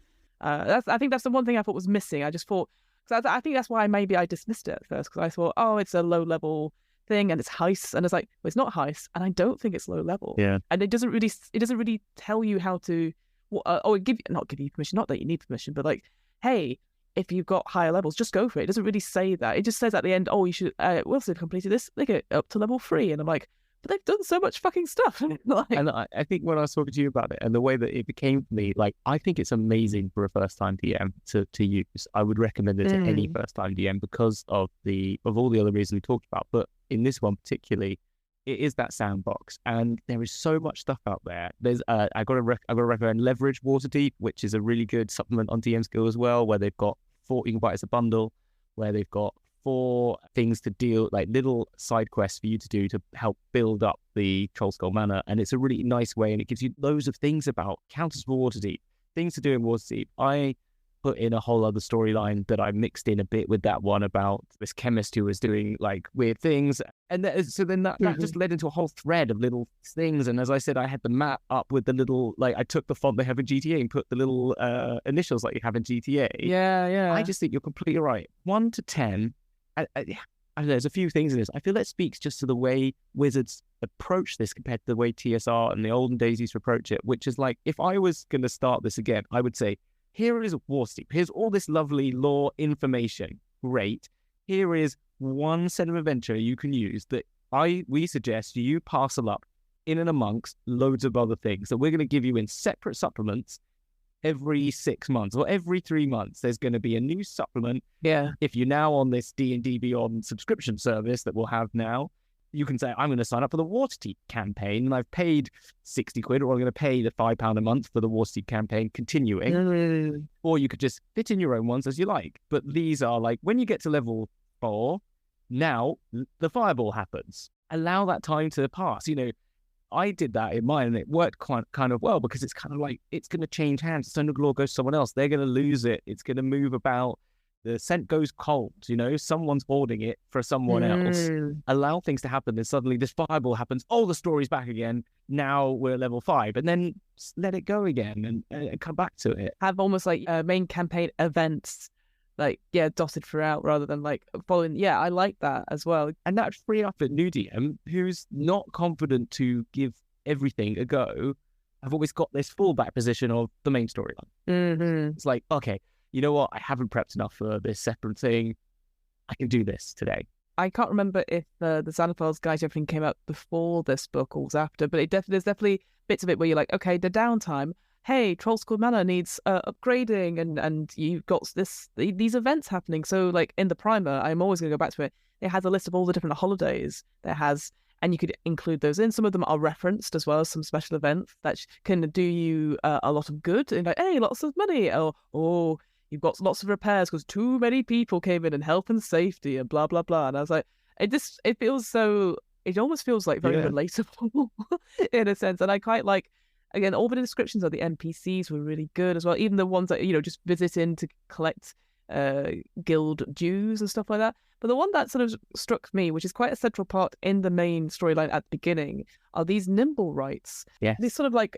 S2: I think that's the one thing I thought was missing. I just thought, because I think that's why maybe I dismissed it at first, because I thought, oh, it's a low level thing and it's heist, and it's like, well, it's not heist, and I don't think it's low level.
S1: Yeah,
S2: and it doesn't really tell you how to, or not give you permission. Not that you need permission, but like, hey, if you've got higher levels, just go for it. It doesn't really say that. It just says at the end, oh, you should. Once they've completed this, they get up to level 3, and I'm like, but they've done so much fucking stuff.
S1: And I think when I was talking to you about it and the way that it became for me, like, I think it's amazing for a first-time DM to use. I would recommend it to any first-time DM because of all the other reasons we talked about. But in this one particularly, it is that sandbox, and there is so much stuff out there. There's I got to recommend Leverage Waterdeep, which is a really good supplement on DM Skill as well, where they've got 4, you can buy it as a bundle, where they've got 4 things to deal, like little side quests for you to do to help build up the Trollskull Manor, and it's a really nice way, and it gives you loads of things about counters for Waterdeep, things to do in Waterdeep. I put in a whole other storyline that I mixed in a bit with that one about this chemist who was doing like weird things. And so then that just led into a whole thread of little things. And as I said, I had the map up with the little, like I took the font they have in GTA and put the little initials like you have in GTA.
S2: Yeah.
S1: I just think you're completely right. 1 to 10. I don't know, there's a few things in this. I feel that speaks just to the way Wizards approach this compared to the way TSR and the olden days used to approach it, which is like, if I was going to start this again, I would say, here is Waterdeep. Here's all this lovely lore information. Great. Here is one set of adventure you can use that we suggest you parcel up in and amongst loads of other things that we're going to give you in separate supplements every 6 months or every 3 months. There's going to be a new supplement.
S2: Yeah.
S1: If you're now on this D&D Beyond subscription service that we'll have now, you can say, I'm going to sign up for the Waterdeep campaign, and I've paid 60 quid, or I'm going to pay the £5 a month for the Waterdeep campaign continuing. Or you could just fit in your own ones as you like. But these are like, when you get to level 4, now the fireball happens. Allow that time to pass. You know, I did that in mine, and it worked kind of well, because it's kind of like, it's going to change hands. Stone of Law goes to someone else. They're going to lose it. It's going to move about. The scent goes cold, you know, someone's hoarding it for someone else. Allow things to happen, then suddenly this fireball happens. Oh, the story's back again. Now we're level 5, and then let it go again and come back to it.
S2: Have almost like main campaign events, like, dotted throughout rather than like following. Yeah, I like that as well.
S1: And that free up a new DM who's not confident to give everything a go. I've always got this fallback position of the main storyline. It's like, okay, you know what? I haven't prepped enough for this separate thing. I can do this today.
S2: I can't remember if the Xanathar's Guide to Everything came out before this book or was after, but there's definitely bits of it where you're like, okay, the downtime. Hey, Trollskull Manor needs upgrading, and you've got these events happening. So, like in the primer, I'm always going to go back to it. It has a list of all the different holidays that has, and you could include those in. Some of them are referenced as well as some special events that can do you a lot of good. And like, hey, lots of money, or you've got lots of repairs because too many people came in, and health and safety and blah, blah, blah. And I was like, it feels so, it almost feels like very relatable in a sense. And I quite like, again, all the descriptions of the NPCs were really good as well. Even the ones that, just visit in to collect guild dues and stuff like that. But the one that sort of struck me, which is quite a central part in the main storyline at the beginning, are these nimble rights.
S1: Yes.
S2: These sort of like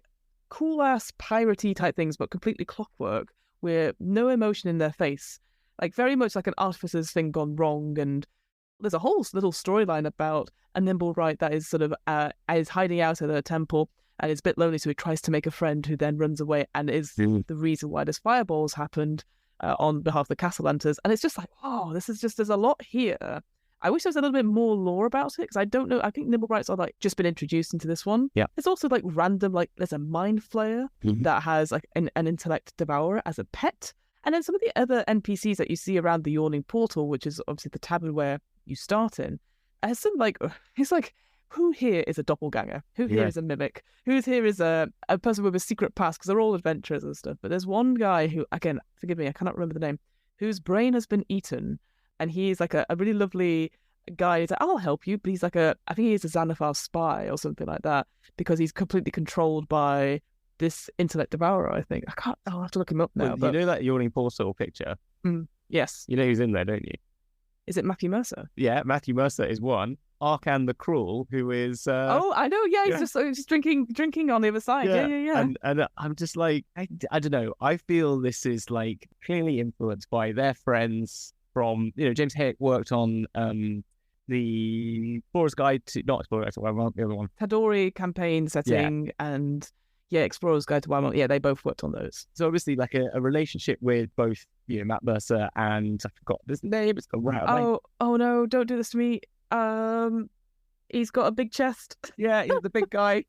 S2: cool-ass piratey type things, but completely clockwork, with no emotion in their face, like very much like an artificer's thing gone wrong. And there's a whole little storyline about a nimble right that is sort of is hiding out at a temple and is a bit lonely, so he tries to make a friend who then runs away and is the reason why this fireballs happened on behalf of the Castellanters. And it's just like, oh, there's a lot here. I wish there was a little bit more lore about it, because I don't know. I think nimble rights are like just been introduced into this one.
S1: Yeah.
S2: There's also like random, like there's a mind flayer that has like an intellect devourer as a pet. And then some of the other NPCs that you see around the Yawning Portal, which is obviously the tavern where you start in, has some like, it's like, who here is a doppelganger? Who here is a mimic? Who's here is a person with a secret past? Because they're all adventurers and stuff. But there's one guy who, again, forgive me, I cannot remember the name, whose brain has been eaten. And he's like a really lovely guy. He's like, I'll help you. But he's like I think he's a Xanathar spy or something like that, because he's completely controlled by this intellect devourer, I think. I'll have to look him up now.
S1: Well, but... You know that Yawning Portal picture?
S2: Yes.
S1: You know who's in there, don't you?
S2: Is it Matthew Mercer?
S1: Yeah, Matthew Mercer is one. Arkan the Cruel, who is...
S2: oh, I know, yeah, he's just drinking on the other side. Yeah.
S1: And I'm just like, I don't know. I feel this is like clearly influenced by their friends from, James Hayek worked on the Explorer's Guide to, not Explorer's Guide to Wildemount, the other one.
S2: Tadori campaign setting and Explorer's Guide to Wildemount. Yeah, they both worked on those.
S1: So obviously like a relationship with both, Matt Mercer and, I forgot his name, it's got
S2: Oh no, don't do this to me. He's got a big chest.
S1: Yeah, he's the big guy.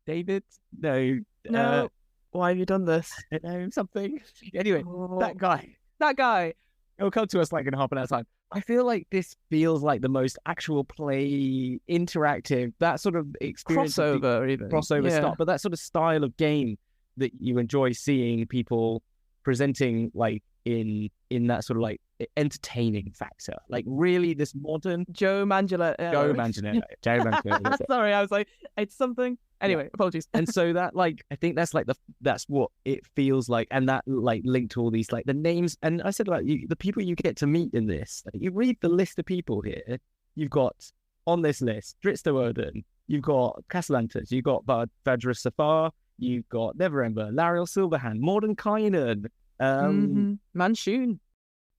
S1: David? No.
S2: Why have you done this?
S1: Something. Anyway, that guy.
S2: That guy.
S1: It'll come to us like in half an hour's time. I feel like this feels like the most actual play, interactive, that sort of experience,
S2: Crossover, even
S1: crossover stuff, but that sort of style of game that you enjoy seeing people presenting, like in that sort of like entertaining factor, like really this modern
S2: Joe Manganiello.
S1: Joe Manganiello.
S2: Sorry, I was like, it's something. Anyway, apologies.
S1: And so that, like, I think that's like that's what it feels like, and that like linked to all these like the names. And I said, like, the people you get to meet in this, like, you read the list of people here. You've got on this list Dritsto Odin, you've got Castellantis, you've got Vadra Safar, you've got Neverember, Lariel Silverhand, Mordenkainen,
S2: Manshoon,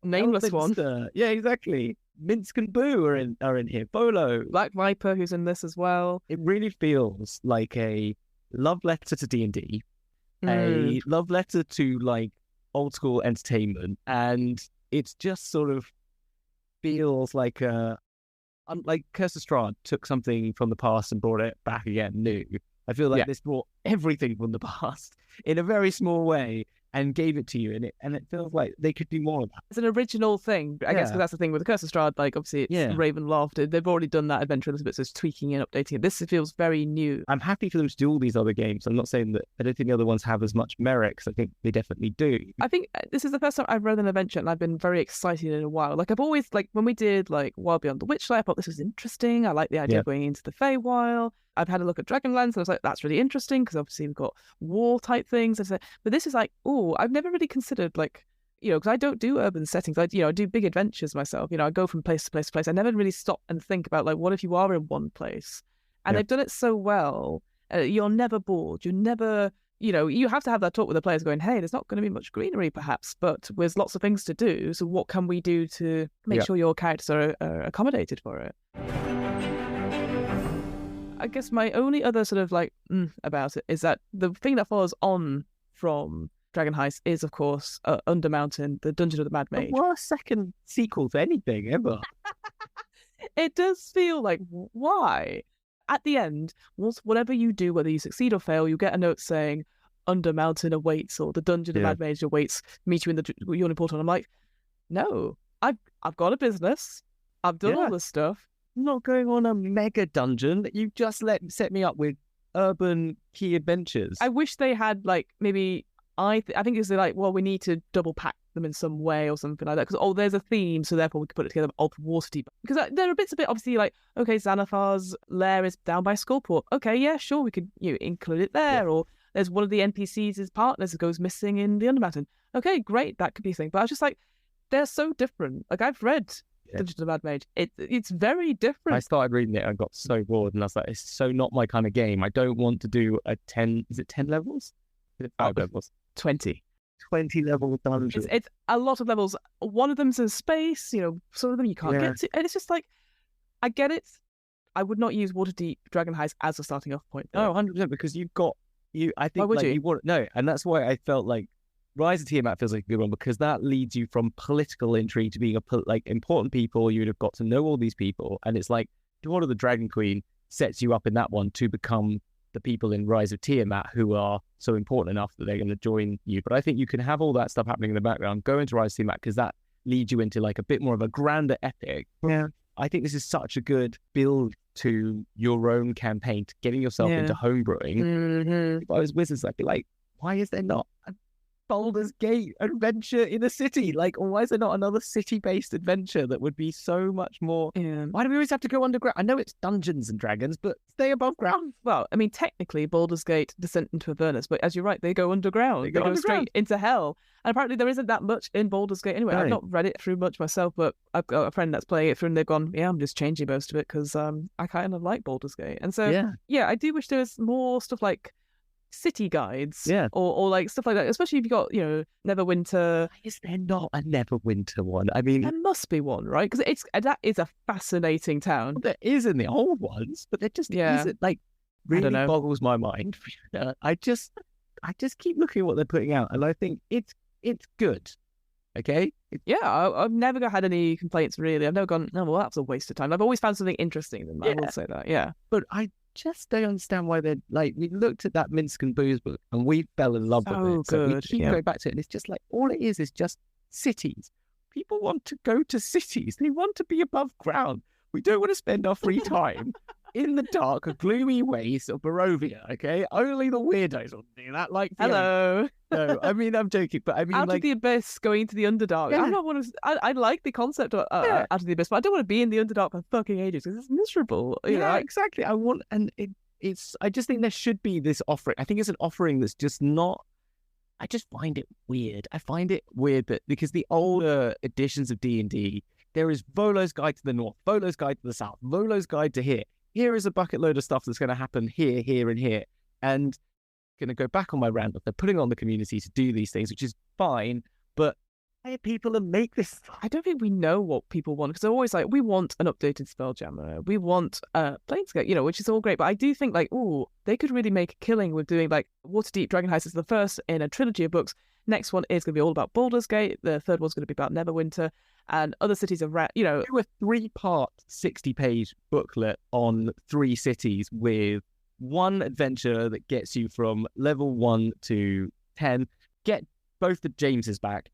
S2: nameless one.
S1: Yeah, exactly. Minsk and Boo are in here. Bolo,
S2: Black Viper, who's in this as well.
S1: It really feels like a love letter to D&D, a love letter to like old school entertainment, and it's just sort of feels like Curse of Strahd took something from the past and brought it back again new. I feel like this brought everything from the past in a very small way and gave it to you, and it feels like they could do more of that.
S2: It's an original thing, I guess, because that's the thing with the Curse of Strahd. Like, obviously, it's Ravenloft. They've already done that adventure a little bit, so it's tweaking and updating it. This feels very new.
S1: I'm happy for them to do all these other games. I'm not saying that I don't think the other ones have as much merit, because I think they definitely do.
S2: I think this is the first time I've read an adventure, and I've been very excited in a while. Like, I've always, like, when we did, like, Wild Beyond the Witchlight, I thought this was interesting. I like the idea of going into the Feywild. I've had a look at Dragonlance, and I was like, that's really interesting, because obviously we've got war-type things. But this is like, I've never really considered, like, because I don't do urban settings. I do big adventures myself. I go from place to place to place. I never really stop and think about, like, what if you are in one place? And they've done it so well. You're never bored. You're never, you have to have that talk with the players going, hey, there's not going to be much greenery perhaps, but there's lots of things to do. So what can we do to make sure your characters are accommodated for it? I guess my only other sort of like about it is that the thing that follows on from Dragon Heist is, of course, Undermountain, the Dungeon of the Mad Mage.
S1: The worst second sequel to anything ever.
S2: It does feel like, why? At the end, whatever you do, whether you succeed or fail, you get a note saying Undermountain awaits, or the Dungeon of the Mad Mage awaits, meet you in the Yawning Portal. And I'm like, no, I've got a business. I've done all this stuff.
S1: Not going on a mega dungeon. You just set me up with urban key adventures.
S2: I wish they had, like, maybe I think it's like, well, we need to double pack them in some way or something like that, because there's a theme, so therefore we can put it together of Waterdeep, because there are bits of it, obviously, like, okay, Xanathar's lair is down by Skullport. Okay, yeah, sure, we could include it there. Or there's one of the NPCs, his partners, that goes missing in the Undermountain. Okay, great, that could be a thing. But I was just like, they're so different. Like, I've read Dungeon of the Mad Mage. It's very different.
S1: I started reading it and got so bored, and I was like, it's so not my kind of game. I don't want to do a 10, is it 10 levels? Is it 5 levels?
S2: 20
S1: level dungeon.
S2: It's a lot of levels. One of them's in space, some of them you can't get to. And it's just like, I get it. I would not use Waterdeep Dragon Heist as a starting off point.
S1: No, 100%, because I think,
S2: why would you?
S1: No, and that's why I felt like Rise of Tiamat feels like a good one, because that leads you from political intrigue to being important people. You would have got to know all these people, and it's like Daughter of the Dragon Queen sets you up in that one to become the people in Rise of Tiamat who are so important enough that they're going to join you. But I think you can have all that stuff happening in the background, go into Rise of Tiamat, because that leads you into like a bit more of a grander epic. Yeah, I think this is such a good build to your own campaign, to getting yourself into homebrewing. If I was Wizards, I'd be like, why is there not a Baldur's Gate adventure in a city? Like, or why is there not another city-based adventure that would be so much more? Why do we always have to go underground? I know it's Dungeons and Dragons, but stay above ground.
S2: Well, I mean, technically, Baldur's Gate Descent into Avernus, but as you're right, they go underground. They go straight into hell. And apparently there isn't that much in Baldur's Gate anyway. I've not read it through much myself, but I've got a friend that's playing it through, and they've gone, I'm just changing most of it because I kind of like Baldur's Gate. And so, I do wish there was more stuff like city guides, or like stuff like that, especially if you got Neverwinter.
S1: Is there not a Neverwinter one? I mean,
S2: there must be one, right? Because that is a fascinating town.
S1: Well, there is in the old ones, but there just isn't. Like, really boggles my mind. I just keep looking at what they're putting out, and I think it's good. Okay.
S2: I've never had any complaints really. I've never gone, no, well, that was a waste of time. I've always found something interesting in them. I will say that. Yeah,
S1: but I just don't understand why they're like, we looked at that Minsk and Booze book and we fell in love with it. So we keep going back to it, and it's just like, all it is just cities. people want to go to cities. They want to be above ground. We don't want to spend our free time in the dark, gloomy wastes of Barovia, okay? Only the weirdos will do that. Like,
S2: Hello.
S1: No, I mean, I'm joking, but I mean,
S2: Out of the Abyss, going into the Underdark.
S1: Yeah.
S2: I'm not one of. I like the concept of Out of the Abyss, but I don't want to be in the Underdark for fucking ages because it's miserable. You know?
S1: Exactly. I just think there should be this offering. I think it's an offering that's just not. I just find it weird. I find it weird that because the older editions of D&D, there is Volo's Guide to the North, Volo's Guide to the South, Volo's Guide to here. Here is a bucket load of stuff that's going to happen here, here, and here. And going to go back on my rant that they're putting on the community to do these things, which is fine, but hire people to make this.
S2: I don't think we know what people want because they're always like, we want an updated Spelljammer, we want Planescape, you know, which is all great. But I do think like, they could really make a killing with doing like Waterdeep Dragon Heist is the first in a trilogy of books. Next one is going to be all about Baldur's Gate. The third one's going to be about Neverwinter and other cities around, you know.
S1: Do a 3-part 60-page booklet on 3 cities with one adventure that gets you from level 1 to 10, get both the Jameses back,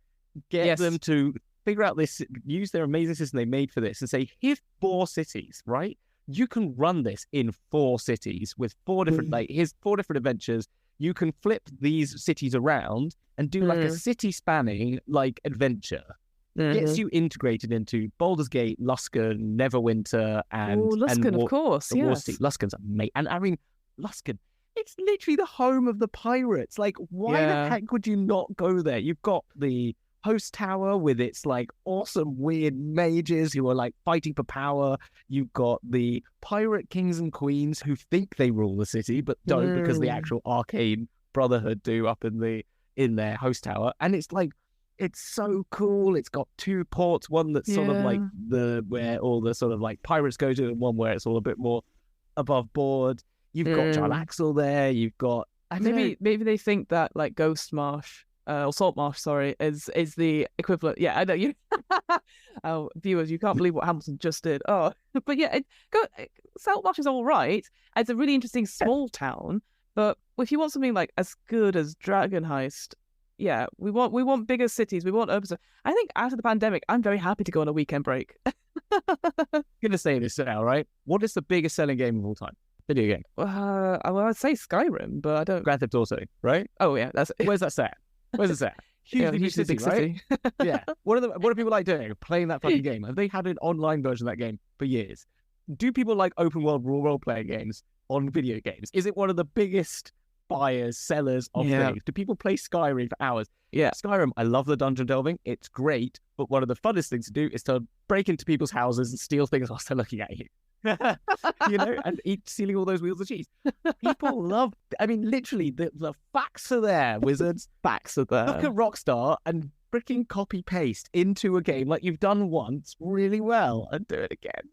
S1: get them to figure out this, use their amazing system they made for this and say, here's 4 cities, right? You can run this in 4 cities with 4 different, here's 4 different adventures. You can flip these cities around and do like a city-spanning like adventure. Gets you integrated into Baldur's Gate, Luskan, Neverwinter, and
S2: Luskan, of course, yes.
S1: Luskan's amazing. And I mean, Luskan, it's literally the home of the pirates. Like, why the heck would you not go there? You've got the host tower with its like awesome weird mages who are like fighting for power. You've got the pirate kings and queens who think they rule the city but don't because the actual arcane brotherhood do up in their host tower. And it's like, it's so cool. It's got 2 ports, one that's sort of like where all the sort of like pirates go to, and one where it's all a bit more above board. You've got Jarlaxle there. You've got
S2: maybe they think that like Ghost Marsh or Salt Marsh, sorry, is the equivalent. Yeah, I know you. Viewers, you can't believe what Hamilton just did. Oh, but yeah, Salt Marsh is all right. It's a really interesting small town, but if you want something like as good as Dragon Heist. Yeah, we want bigger cities. We want urban stuff. I think after the pandemic, I'm very happy to go on a weekend break.
S1: I'm gonna say this now, right? What is the biggest selling game of all time? Video game.
S2: Well, I'd say Skyrim, but I don't.
S1: Grand Theft Auto, right?
S2: Oh yeah, that's.
S1: Where's that set? Where's it set? Hugely big city, right? Yeah. What are people like doing? Playing that fucking game? Have they had an online version of that game for years? Do people like open world role playing games on video games? Is it one of the biggest buyers, sellers of things? Do people play Skyrim for hours? Yeah, Skyrim, I love the dungeon delving. It's great, but one of the funnest things to do is to break into people's houses and steal things whilst they're looking at you. You know, and stealing all those wheels of cheese. People love, I mean, literally, the facts are there, wizards.
S2: Facts are there.
S1: Look at Rockstar and freaking copy-paste into a game like you've done once really well and do it again.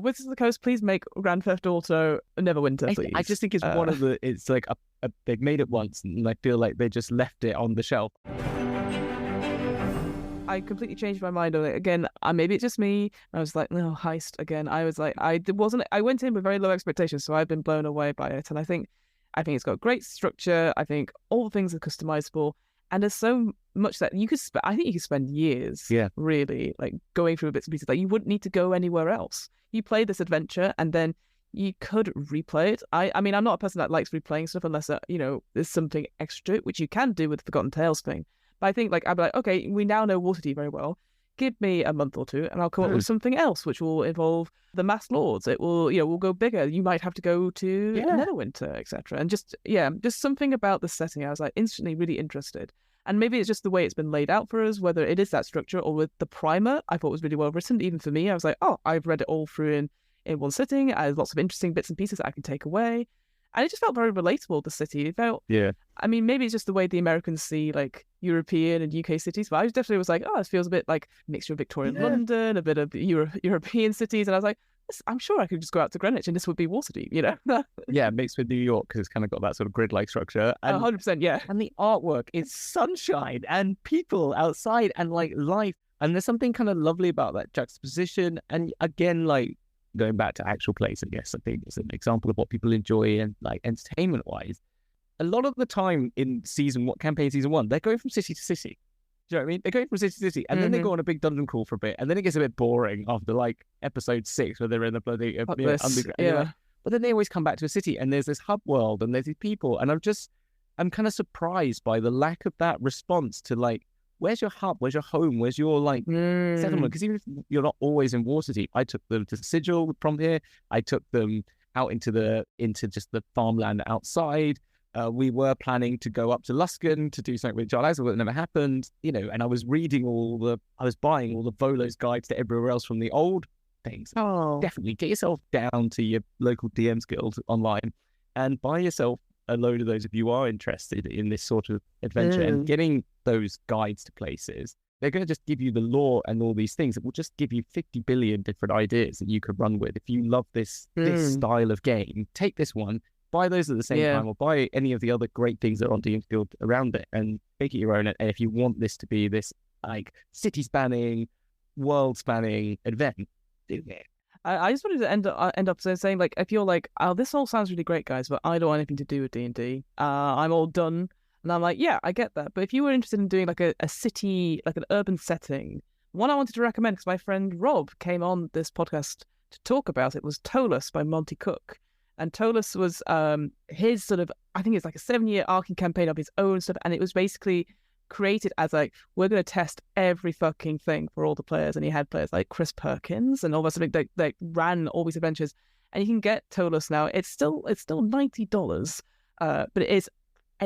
S2: Wizards of the Coast, please make Grand Theft Auto Neverwinter, please.
S1: I just think it's one of the, it's like, they've made it once and I feel like they just left it on the shelf.
S2: I completely changed my mind on it again. Maybe it's just me. I was like, no, Heist again. I was like, I went in with very low expectations, so I've been blown away by it. And I think it's got great structure. I think all the things are customizable. And there's so much that you could I think you could spend years, really, like going through bits and pieces. Like you wouldn't need to go anywhere else. You play this adventure and then you could replay it. I mean, I'm not a person that likes replaying stuff unless, there's something extra to it, which you can do with the Forgotten Tales thing. But I think, like, I'd be like, okay, we now know Waterdeep very well. Give me a month or two and I'll come up with something else, which will involve the Masked Lords. It will, we'll go bigger. You might have to go to Neverwinter, etc. And just something about the setting. I was like instantly really interested. And maybe it's just the way it's been laid out for us, whether it is that structure or with the primer, I thought was really well written. Even for me, I was like, oh, I've read it all through in one sitting. I have lots of interesting bits and pieces that I can take away. And it just felt very relatable, the city. It felt, I mean, maybe it's just the way the Americans see, like, European and UK cities, but I definitely was like, oh, it feels a bit like a mixture of Victorian London, a bit of European cities. And I was like, I'm sure I could just go out to Greenwich and this would be Waterdeep,
S1: mixed with New York, because it's kind of got that sort of grid-like structure. And,
S2: 100%, yeah.
S1: And the artwork is sunshine and people outside and, like, life. And there's something kind of lovely about that juxtaposition. And again, like, going back to actual plays, I guess, I think it's an example of what people enjoy and, like, entertainment-wise. A lot of the time in campaign season 1, they're going from city to city. Do you know what I mean? They're going from city to city, and then they go on a big dungeon crawl for a bit, and then it gets a bit boring after like episode 6, where they're in the bloody underground.
S2: Yeah.
S1: But then they always come back to a city, and there's this hub world, and there's these people, and I'm kind of surprised by the lack of that response to like, where's your hub? Where's your home? Where's your like settlement? Because even if you're not always in Waterdeep, I took them to Sigil from here. I took them out into just the farmland outside. We were planning to go up to Luskan to do something with Jarlaxle, but it never happened. And I was reading I was buying all the Volo's guides to everywhere else from the old things.
S2: Oh,
S1: definitely get yourself down to your local DMs Guild online and buy yourself a load of those if you are interested in this sort of adventure and getting those guides to places. They're going to just give you the lore and all these things. It will just give you 50 billion different ideas that you could run with. If you love this style of game, take this one, buy those at the same time, or buy any of the other great things that are on DM's Guild around it and make it your own. And if you want this to be this like city-spanning, world-spanning event, do it.
S2: I just wanted to end up saying, like, if you're like, oh, this all sounds really great, guys, but I don't want anything to do with D&D. I'm all done. And I'm like, yeah, I get that. But if you were interested in doing like a city, like an urban setting, one I wanted to recommend, because my friend Rob came on this podcast to talk about it, was Tolus by Monty Cook. And Tolus was his sort of, I think it's like a 7-year arcing campaign of his own stuff. And it was basically created as like, we're going to test every fucking thing for all the players. And he had players like Chris Perkins and all that sort of they ran all these adventures. And you can get Tolus now. It's still $90, but it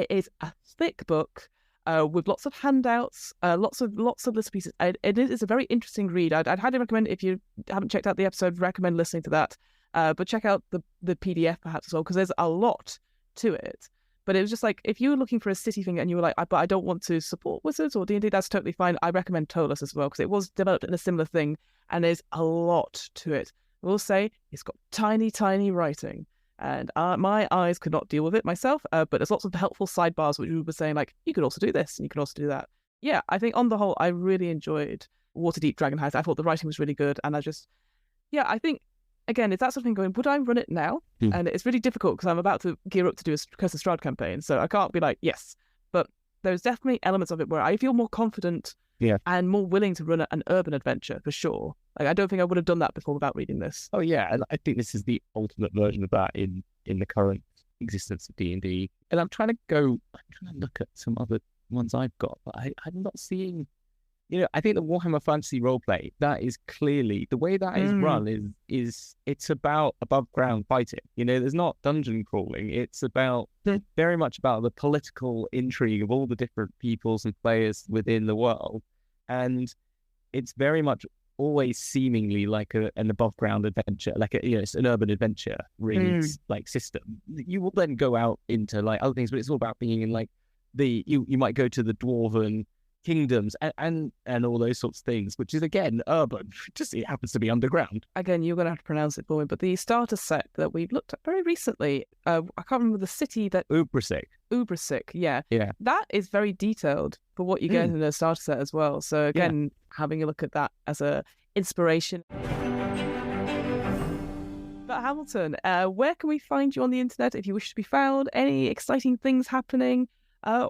S2: is a thick book with lots of handouts, lots of list pieces. It is a very interesting read. I'd highly recommend, if you haven't checked out the episode, recommend listening to that. But check out the PDF perhaps as well, because there's a lot to it. But it was just like, if you were looking for a city thing and you were like, but I don't want to support Wizards or D&D, that's totally fine. I recommend Tolus as well, because it was developed in a similar thing, and there's a lot to it. I will say it's got tiny, tiny writing, and my eyes could not deal with it myself, but there's lots of helpful sidebars which we were saying, like, you could also do this and you could also do that. Yeah, I think on the whole, I really enjoyed Waterdeep Dragon Heist. I thought the writing was really good, and I think, again, it's that sort of thing going, would I run it now? And it's really difficult because I'm about to gear up to do a Curse of Strahd campaign, so I can't be like, yes. But there's definitely elements of it where I feel more confident and more willing to run an urban adventure, for sure. Like, I don't think I would have done that before without reading this.
S1: Oh, yeah, and I think this is the ultimate version of that in the current existence of D&D. And I'm trying to look at some other ones I've got, but I'm not seeing... I think the Warhammer Fantasy roleplay, that is clearly the way that is run is it's about above ground fighting. There's not dungeon crawling. It's about very much about the political intrigue of all the different peoples and players within the world. And it's very much always seemingly like an above ground adventure, like it's an urban adventure really like system. You will then go out into like other things, but it's all about being in like you might go to the dwarven kingdoms and all those sorts of things, which is again urban, just it happens to be underground.
S2: Again, you're going to have to pronounce it for me, but the starter set that we've looked at very recently, I can't remember the city that... Ubrasik, yeah. That is very detailed for what you get in a starter set as well. So again, having a look at that as a inspiration. But Hamilton, where can we find you on the internet if you wish to be found? Any exciting things happening?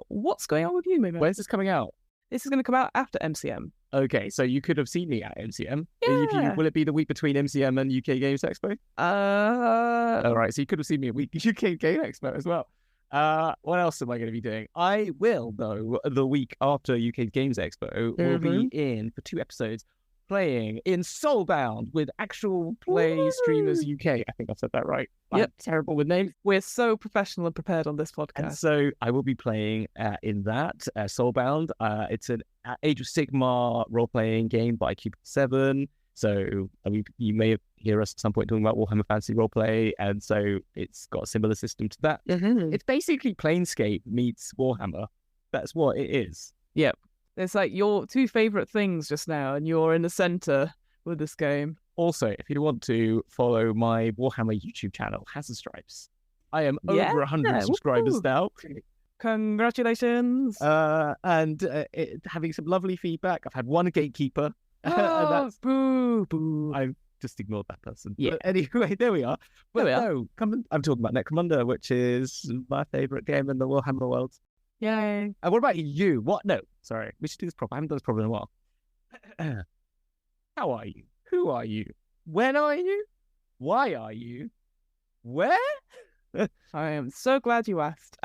S2: What's going on with you, maybe?
S1: When's this coming out?
S2: This is going to come out after MCM.
S1: Okay, so you could have seen me at MCM.
S2: Yeah.
S1: Will it be the week between MCM and UK Games Expo? All right, so you could have seen me at UK Game Expo as well. What else am I going to be doing? I will, though, the week after UK Games Expo, will be in, for 2 episodes, playing in Soulbound with Actual Play Streamers UK. I think I've said that right. I'm terrible with names.
S2: We're so professional and prepared on this podcast.
S1: And so I will be playing in that, Soulbound. It's an Age of Sigmar role-playing game by Cube 7. So you may hear us at some point talking about Warhammer Fantasy roleplay, and so it's got a similar system to that. It's basically Planescape meets Warhammer. That's what it is.
S2: Yep. It's like your 2 favourite things just now, and you're in the centre with this game.
S1: Also, if you want to follow my Warhammer YouTube channel, Hazard Stripes, I am over 100 subscribers now.
S2: Congratulations.
S1: And having some lovely feedback. I've had 1 gatekeeper. And that's
S2: boo.
S1: I've just ignored that person.
S2: Yeah.
S1: But anyway, there we are. But I'm talking about Necromunda, which is my favourite game in the Warhammer world.
S2: Yay.
S1: And what about you? What? No, sorry. We should do this proper. I haven't done this proper in a while. How are you? Who are you? When are you? Why are you? Where?
S2: I am so glad you asked.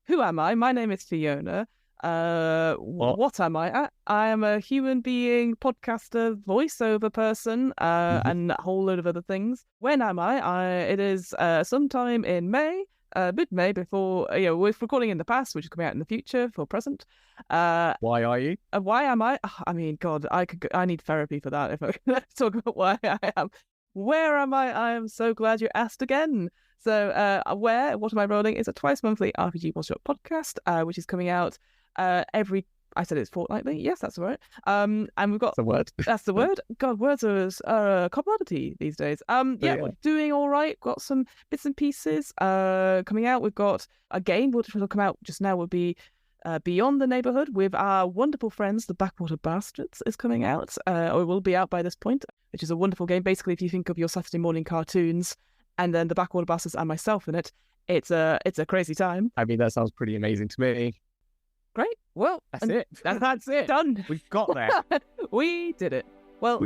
S2: Who am I? My name is Fiona. What am I? I am a human being, podcaster, voiceover person, and a whole load of other things. When am I? It is sometime in May, mid-May, before, we're recording in the past, which is coming out in the future for present.
S1: Why are you?
S2: Why am I? I mean, God, I need therapy for that if I talk about why I am. Where am I? I am so glad you asked again. So, what am I rolling? It's a twice monthly RPG one-shot podcast, which is coming out I said it's fortnightly. Yes, that's right. And we've got...
S1: That's the word.
S2: That's the word. God, words are a commodity these days. We're doing all right. Got some bits and pieces coming out. We've got a game which will come out just now, will be Beyond the Neighborhood with our wonderful friends, the Backwater Bastards, is coming out, or will be out by this point, which is a wonderful game. Basically, if you think of your Saturday morning cartoons and then the Backwater Bastards and myself in it, it's a crazy time.
S1: I mean, that sounds pretty amazing to me.
S2: Great. Well,
S1: that's it. That's it.
S2: Done.
S1: We've got there.
S2: We did it. Well,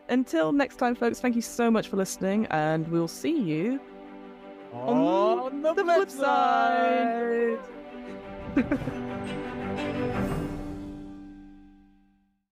S2: until next time, folks, thank you so much for listening, and we'll see you
S1: on the flip side.